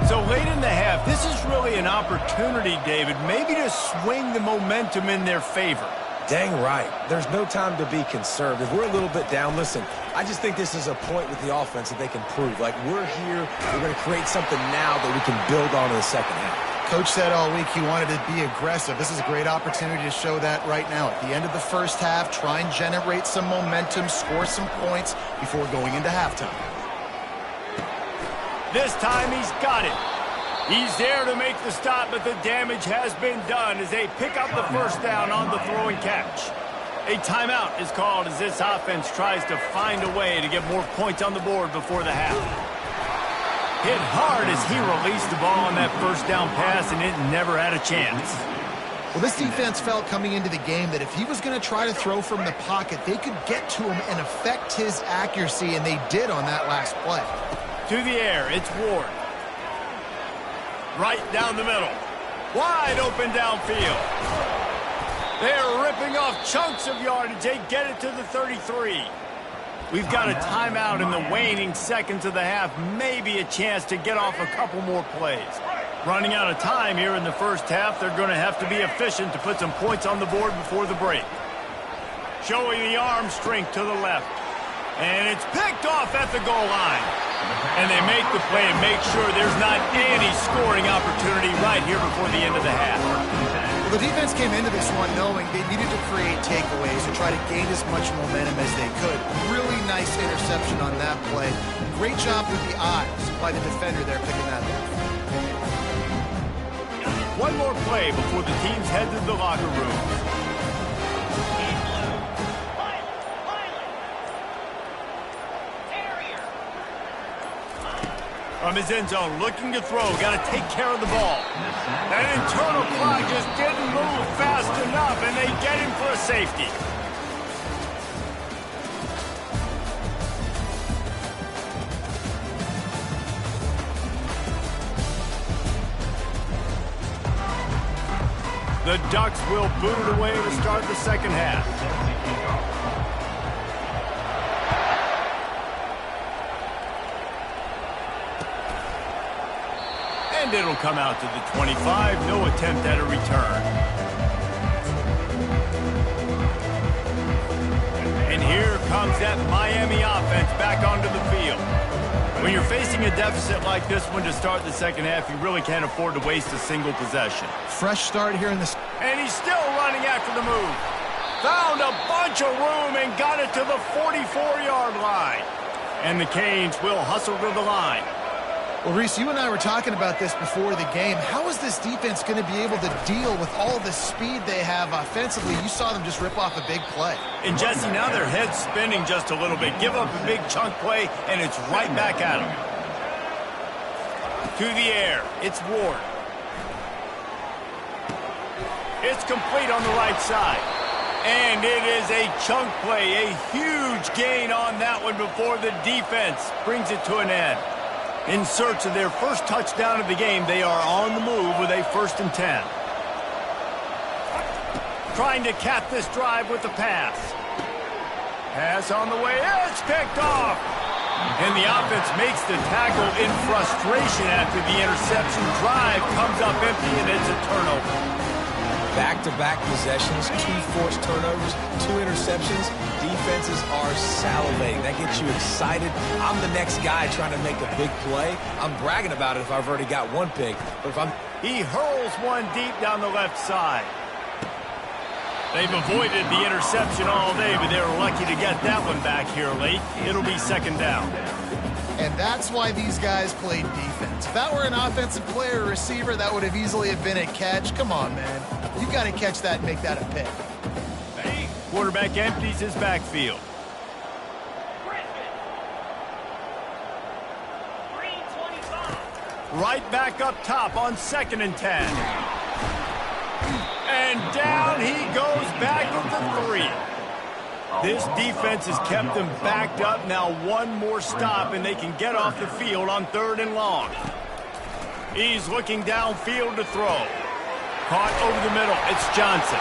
So late in the half, this is really an opportunity, David, maybe to swing the momentum in their favor. Dang right. There's no time to be conservative. We're a little bit down. Listen, I just think this is a point with the offense that they can prove. Like, we're here, we're going to create something now that we can build on in the second half. Coach said all week he wanted to be aggressive. This is a great opportunity to show that right now. At the end of the first half, try and generate some momentum, score some points before going into halftime. This time he's got it. He's there to make the stop, but the damage has been done as they pick up the first down on the throw and catch. A timeout is called as this offense tries to find a way to get more points on the board before the half. Hit hard as he released the ball on that first down pass, and it never had a chance. Well, this defense felt coming into the game that if he was going to try to throw from the pocket, they could get to him and affect his accuracy, and they did on that last play. To the air, it's Ward. Right down the middle. Wide open downfield. They're ripping off chunks of yardage. They get it to the 33. We've got a timeout in the waning seconds of the half. Maybe a chance to get off a couple more plays. Running out of time here in the first half. They're going to have to be efficient to put some points on the board before the break. Showing the arm strength to the left. And it's picked off at the goal line. And they make the play and make sure there's not any scoring opportunity right here before the end of the half. Well, the defense came into this one knowing they needed to create takeaways to try to gain as much momentum as they could. Really nice interception on that play. Great job with the eyes by the defender there picking that off. One more play before the teams head to the locker room. From his end zone, looking to throw. Got to take care of the ball. That internal clock just didn't move fast enough, and they get him for a safety. The Ducks will boot it away to start the second half. And it'll come out to the 25. No attempt at a return. And here comes that Miami offense back onto the field. When you're facing a deficit like this one to start the second half, you really can't afford to waste a single possession. Fresh start here in the... And he's still running after the move. Found a bunch of room and got it to the 44-yard line. And the Canes will hustle to the line. Well, Reese, you and I were talking about this before the game. How is this defense going to be able to deal with all the speed they have offensively? You saw them just rip off a big play. And, Jesse, now their head's spinning just a little bit. Give up a big chunk play, and it's right back at them. To the air, it's Ward. It's complete on the right side. And it is a chunk play, a huge gain on that one before the defense brings it to an end. In search of their first touchdown of the game, they are on the move with a 1st and 10. Trying to cap this drive with the pass. Pass on the way, it's picked off. And the offense makes the tackle in frustration after the interception. Drive comes up empty, and it's a turnover. Back-to-back possessions, 2 forced turnovers, 2 interceptions. Defenses are salivating. That gets you excited. I'm the next guy trying to make a big play. I'm bragging about it if I've already got one pick. But if I'm... He hurls one deep down the left side. They've avoided the interception all day, but they were lucky to get that one back here late. It'll be second down. And that's why these guys played defense. If that were an offensive player or receiver, that would have easily have been a catch. Come on, man. You got to catch that and make that a pick. Quarterback empties his backfield. Right back up top on 2nd and 10. And down he goes back at the 3. This defense has kept them backed up. Now one more stop, and they can get off the field on 3rd and long. He's looking downfield to throw. Caught over the middle. It's Johnson.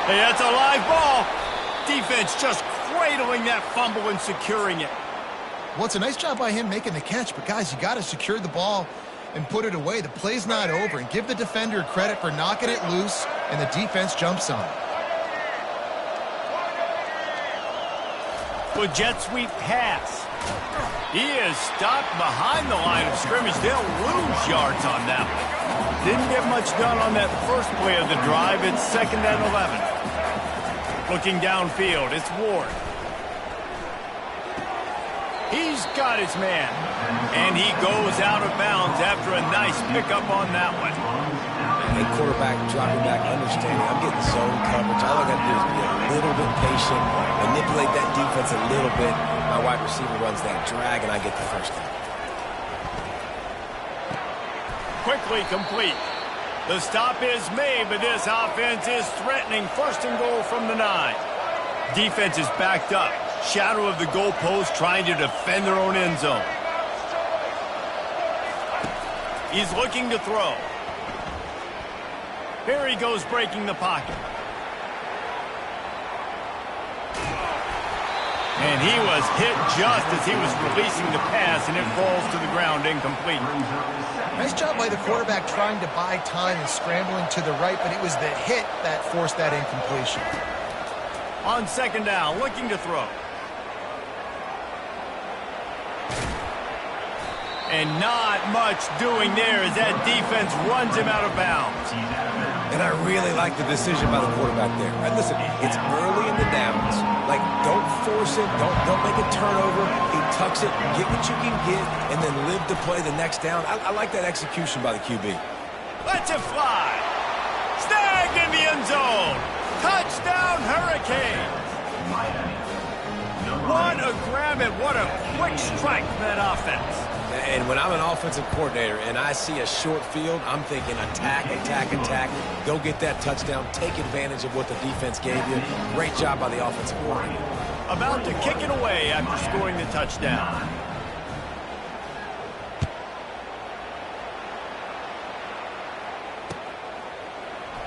Hey, that's a live ball. Defense just cradling that fumble and securing it. Well, it's a nice job by him making the catch, but guys, you got to secure the ball and put it away. The play's not over, and give the defender credit for knocking it loose, and the defense jumps on it. With jet sweep pass. He is stopped behind the line of scrimmage. They'll lose yards on that one. Didn't get much done on that first play of the drive. It's 2nd and 11. Looking downfield, it's Ward. He's got his man. And he goes out of bounds after a nice pickup on that one. Hey, quarterback dropping back, understanding I'm getting zone coverage. All I got to do is be a little bit patient, manipulate that defense a little bit. My wide receiver runs that drag, and I get the first down. Quickly complete. The stop is made, but this offense is threatening 1st and goal from the 9. Defense is backed up. Shadow of the goalpost, trying to defend their own end zone. He's looking to throw. Here he goes, breaking the pocket. And he was hit just as he was releasing the pass, and it falls to the ground incomplete. Nice job by the quarterback trying to buy time and scrambling to the right, but it was the hit that forced that incompletion. On 2nd down, looking to throw. And not much doing there as that defense runs him out of bounds. And I really like the decision by the quarterback there. Right, listen, it's early in the downs. Like, don't force it. Don't make a turnover. He tucks it, get what you can get, and then live to play the next down. I like that execution by the QB. Lets it fly. Snagged in the end zone. Touchdown, Hurricanes. What a grab and what a quick strike from that offense. And when I'm an offensive coordinator and I see a short field, I'm thinking attack, attack, attack. Go get that touchdown. Take advantage of what the defense gave you. Great job by the offensive coordinator. About to kick it away after scoring the touchdown.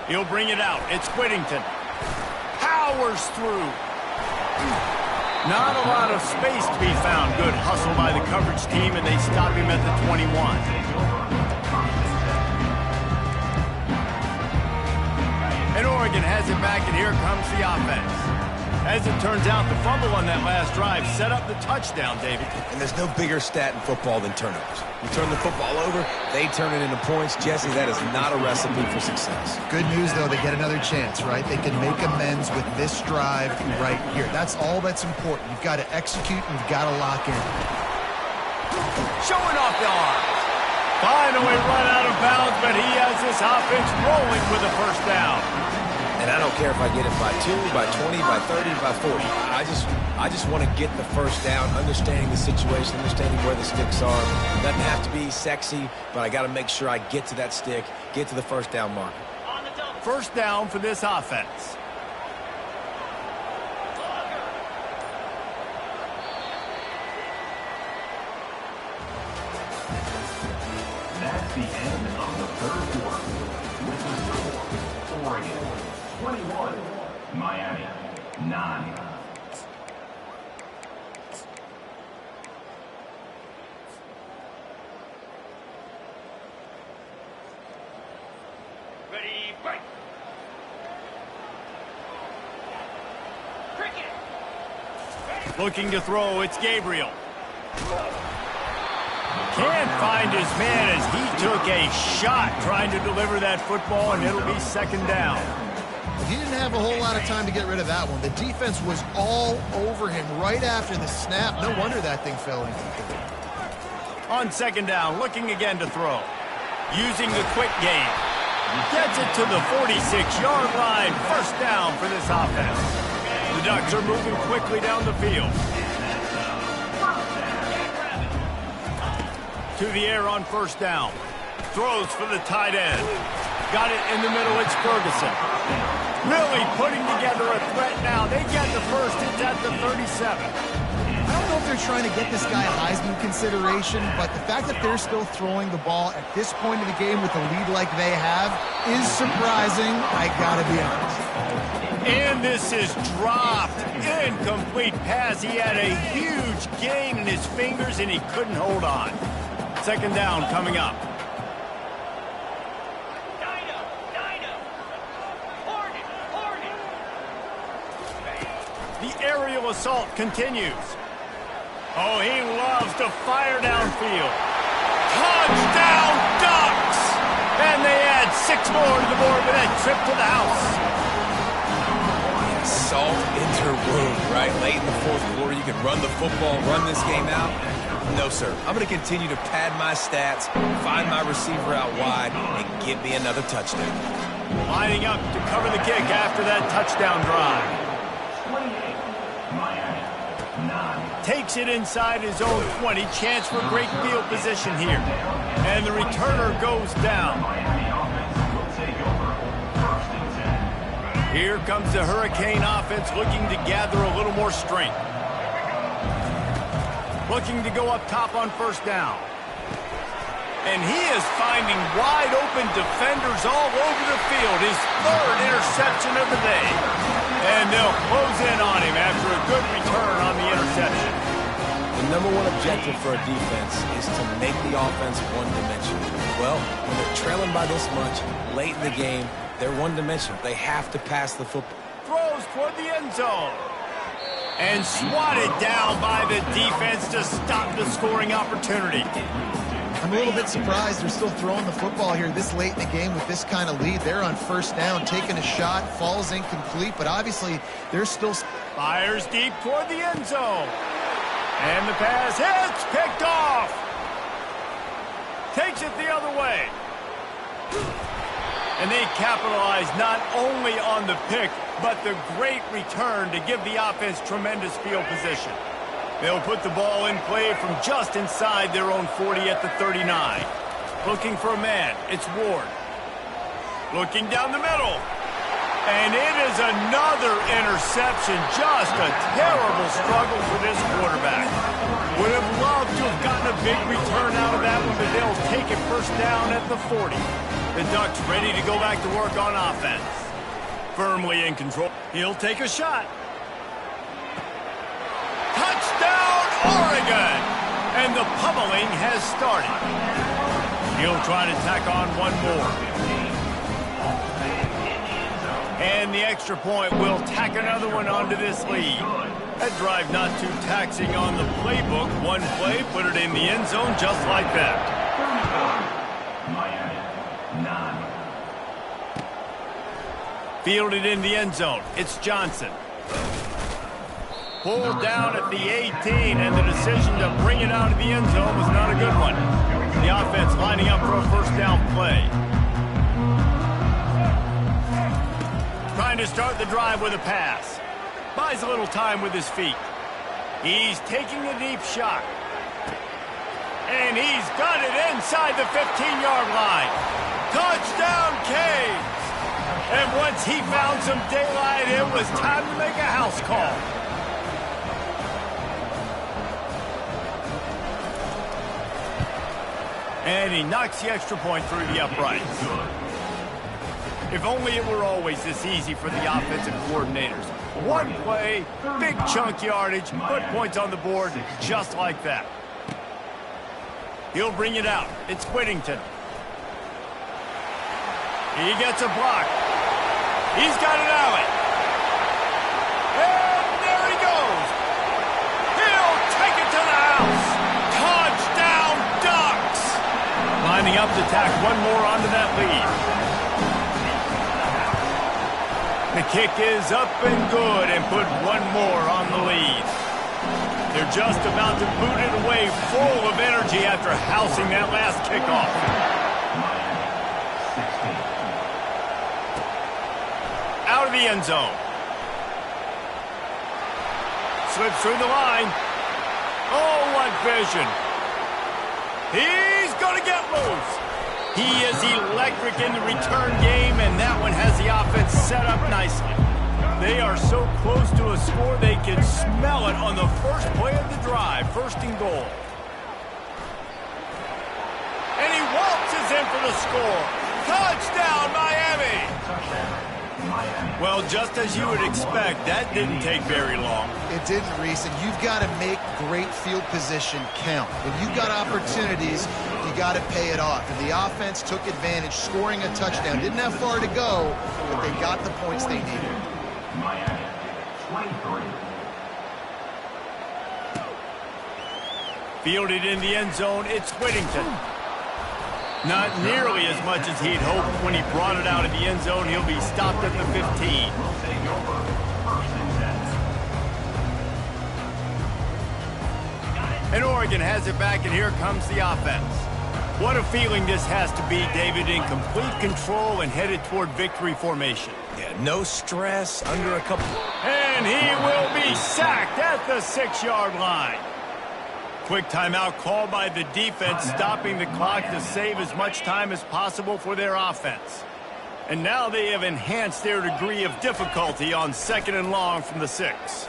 He'll bring it out. It's Whittington. Powers through. Not a lot of space to be found. Good hustle by the coverage team, and they stop him at the 21. And Oregon has it back, and here comes the offense. As it turns out, the fumble on that last drive set up the touchdown, David. And there's no bigger stat in football than turnovers. You turn the football over, they turn it into points. Jesse, that is not a recipe for success. Good news, though, they get another chance, right? They can make amends with this drive right here. That's all that's important. You've got to execute, and you've got to lock in. Showing off the arms. Finally run out of bounds, but he has this offense rolling with a first down. And I don't care if I get it by 2, by 20, by 30, by 40. I just want to get the first down, understanding the situation, understanding where the sticks are. It doesn't have to be sexy, but I got to make sure I get to that stick, get to the first down marker. First down for this offense. That's the end of the 3rd quarter. With the score, Oregon 21, Miami 9. Ready, break. Cricket. Looking to throw, it's Gabriel. Can't find his man as he took a shot trying to deliver that football, and it'll be 2nd down. He didn't have a whole lot of time to get rid of that one. The defense was all over him right after the snap. No wonder that thing fell incomplete. On second down, looking again to throw. Using the quick game. Gets it to the 46-yard line. First down for this offense. The Ducks are moving quickly down the field. To the air on first down. Throws for the tight end. Got it in the middle. It's Ferguson. Really putting together a threat now. They get the first. It's at the 37. I don't know if they're trying to get this guy Heisman consideration, but the fact that they're still throwing the ball at this point of the game with a lead like they have is surprising. I gotta be honest. And this is dropped. Incomplete pass. He had a huge gain in his fingers, and he couldn't hold on. Second down coming up. The aerial assault continues. Oh, he loves to fire downfield. Touchdown, Ducks! And they add 6 more to the board with that trip to the house. Salt into wound, right? Late in the fourth quarter, you can run the football, run this game out. No, sir. I'm going to continue to pad my stats, find my receiver out wide, and give me another touchdown. Lining up to cover the kick after that touchdown drive. Takes it inside his own 20. Chance for great field position here. And the returner goes down. Here comes the Hurricane offense looking to gather a little more strength. Looking to go up top on first down. And he is finding wide open defenders all over the field. His 3rd interception of the day. And they'll close in on him after a good return on the interception. The number one objective for a defense is to make the offense one-dimensional. Well, when they're trailing by this much, late in the game, they're one-dimensional. They have to pass the football. Throws toward the end zone. And swatted down by the defense to stop the scoring opportunity. I'm a little bit surprised they're still throwing the football here this late in the game with this kind of lead. They're on first down, taking a shot, falls incomplete, but obviously they're still... Fires deep toward the end zone. And the pass hits, picked off. Takes it the other way. And they capitalize not only on the pick, but the great return to give the offense tremendous field position. They'll put the ball in play from just inside their own 40 at the 39. Looking for a man, it's Ward. Looking down the middle. And it is another interception. Just a terrible struggle for this quarterback. Would have loved to have gotten a big return out of that one, but they'll take it first down at the 40. The Ducks ready to go back to work on offense. Firmly in control. He'll take a shot. Touchdown, Oregon! And the pummeling has started. He'll try to tack on one more. And the extra point will tack another one onto this lead. That drive not too taxing on the playbook. One play, put it in the end zone just like that. Miami, 9. Fielded in the end zone. It's Johnson. Pulled down at the 18, and the decision to bring it out of the end zone was not a good one. The offense lining up for a first down play. Trying to start the drive with a pass. Buys a little time with his feet. He's taking a deep shot. And he's got it inside the 15-yard line. Touchdown, Canes! And once he found some daylight, it was time to make a house call. And he knocks the extra point through the uprights. If only it were always this easy for the offensive coordinators. One play, big chunk yardage, put points on the board just like that. He'll bring it out. It's Whittington. He gets a block. He's got an alley. And there he goes. He'll take it to the house. Touchdown, Ducks. Lining up to tack one more onto that lead. The kick is up and good and put one more on the lead. They're just about to boot it away full of energy after housing that last kickoff. Out of the end zone. Slips through the line. Oh, what vision. He's going to get loose. He is electric in the return game, and that one has the offense set up nicely. They are so close to a score, they can smell it on the first play of the drive, first and goal. And he waltzes in for the score. Touchdown, Miami! Well, just as you would expect, that didn't take very long. It didn't, Reese, and you've got to make great field position count. When you've got opportunities, you got to pay it off. And the offense took advantage, scoring a touchdown. Didn't have far to go, but they got the points they needed. Miami, 23. Fielded in the end zone, it's Whittington. Not nearly as much as he'd hoped when he brought it out of the end zone. He'll be stopped at the 15. And Oregon has it back, and here comes the offense. What a feeling this has to be, David, in complete control and headed toward victory formation. Yeah, no stress, under a couple. And he will be sacked at the 6-yard line. Quick timeout called by the defense, stopping the clock to save as much time as possible for their offense. And now they have enhanced their degree of difficulty on 2nd and long from the 6.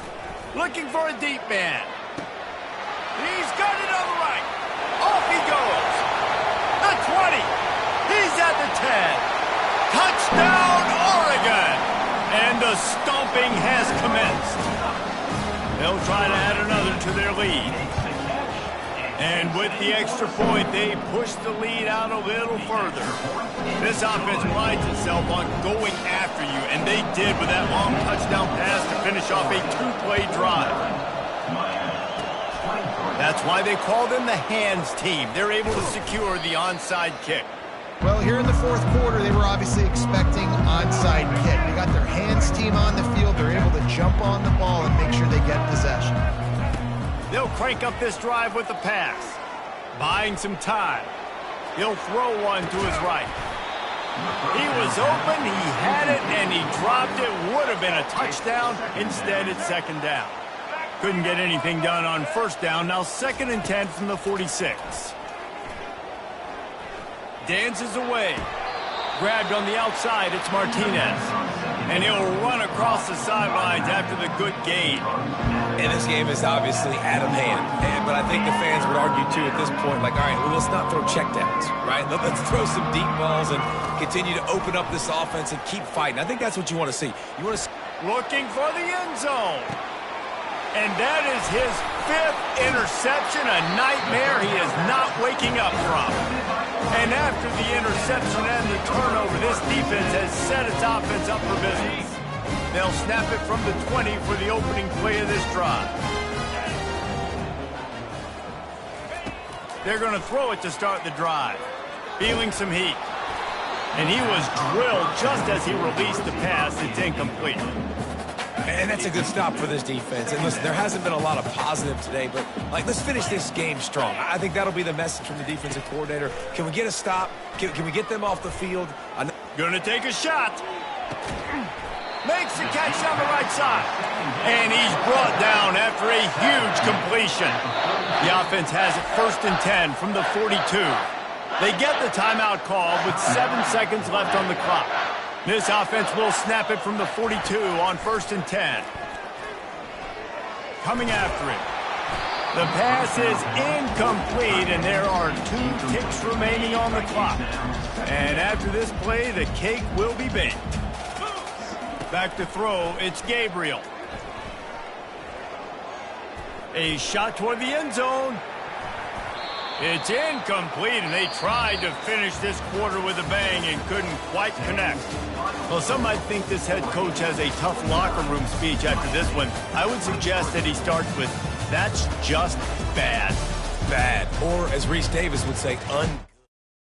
Looking for a deep man. He's got it on the right. Off he goes. The 20. He's at the 10. Touchdown, Oregon. And the stomping has commenced. They'll try to add another to their lead. And with the extra point, they push the lead out a little further. This offense prides itself on going after you, and they did with that long touchdown pass to finish off a 2-play drive. That's why they call them the hands team. They're able to secure the onside kick. Well, here in the 4th quarter, they were obviously expecting onside kick. They got their hands team on the field. They're able to jump on the ball and make sure they get possession. They'll crank up this drive with the pass. Buying some time. He'll throw one to his right. He was open, he had it, and he dropped it. Would have been a touchdown. Instead, it's 2nd down. Couldn't get anything done on 1st down. Now 2nd and 10 from the 46. Dances away. Grabbed on the outside, it's Martinez. And he'll run across the sidelines after the good gain. And this game is obviously out of hand. But I think the fans would argue, too, at this point, like, all right, well, let's not throw checkdowns, right? Let's throw some deep balls and continue to open up this offense and keep fighting. I think that's what you want to see. You want to looking for the end zone. And that is his 5th interception, a nightmare he is not waking up from. And after the interception and the turnover, this defense has set its offense up for business. They'll snap it from the 20 for the opening play of this drive. They're going to throw it to start the drive. Feeling some heat. And he was drilled just as he released the pass. It's incomplete. And that's a good stop for this defense. And listen, there hasn't been a lot of positive today, but let's finish this game strong. I think that'll be the message from the defensive coordinator. Can we get a stop? Can we get them off the field? Gonna take a shot. Makes the catch on the right side. And he's brought down after a huge completion. The offense has it 1st and 10 from the 42. They get the timeout called with 7 seconds left on the clock. This offense will snap it from the 42 on 1st and 10. Coming after it. The pass is incomplete, and there are 2 ticks remaining on the clock. And after this play, the cake will be baked. Back to throw, it's Gabriel. A shot toward the end zone. It's incomplete, and they tried to finish this quarter with a bang and couldn't quite connect. Well, some might think this head coach has a tough locker room speech after this one. I would suggest that he starts with, "That's just bad." Bad. Or, as Reese Davis would say,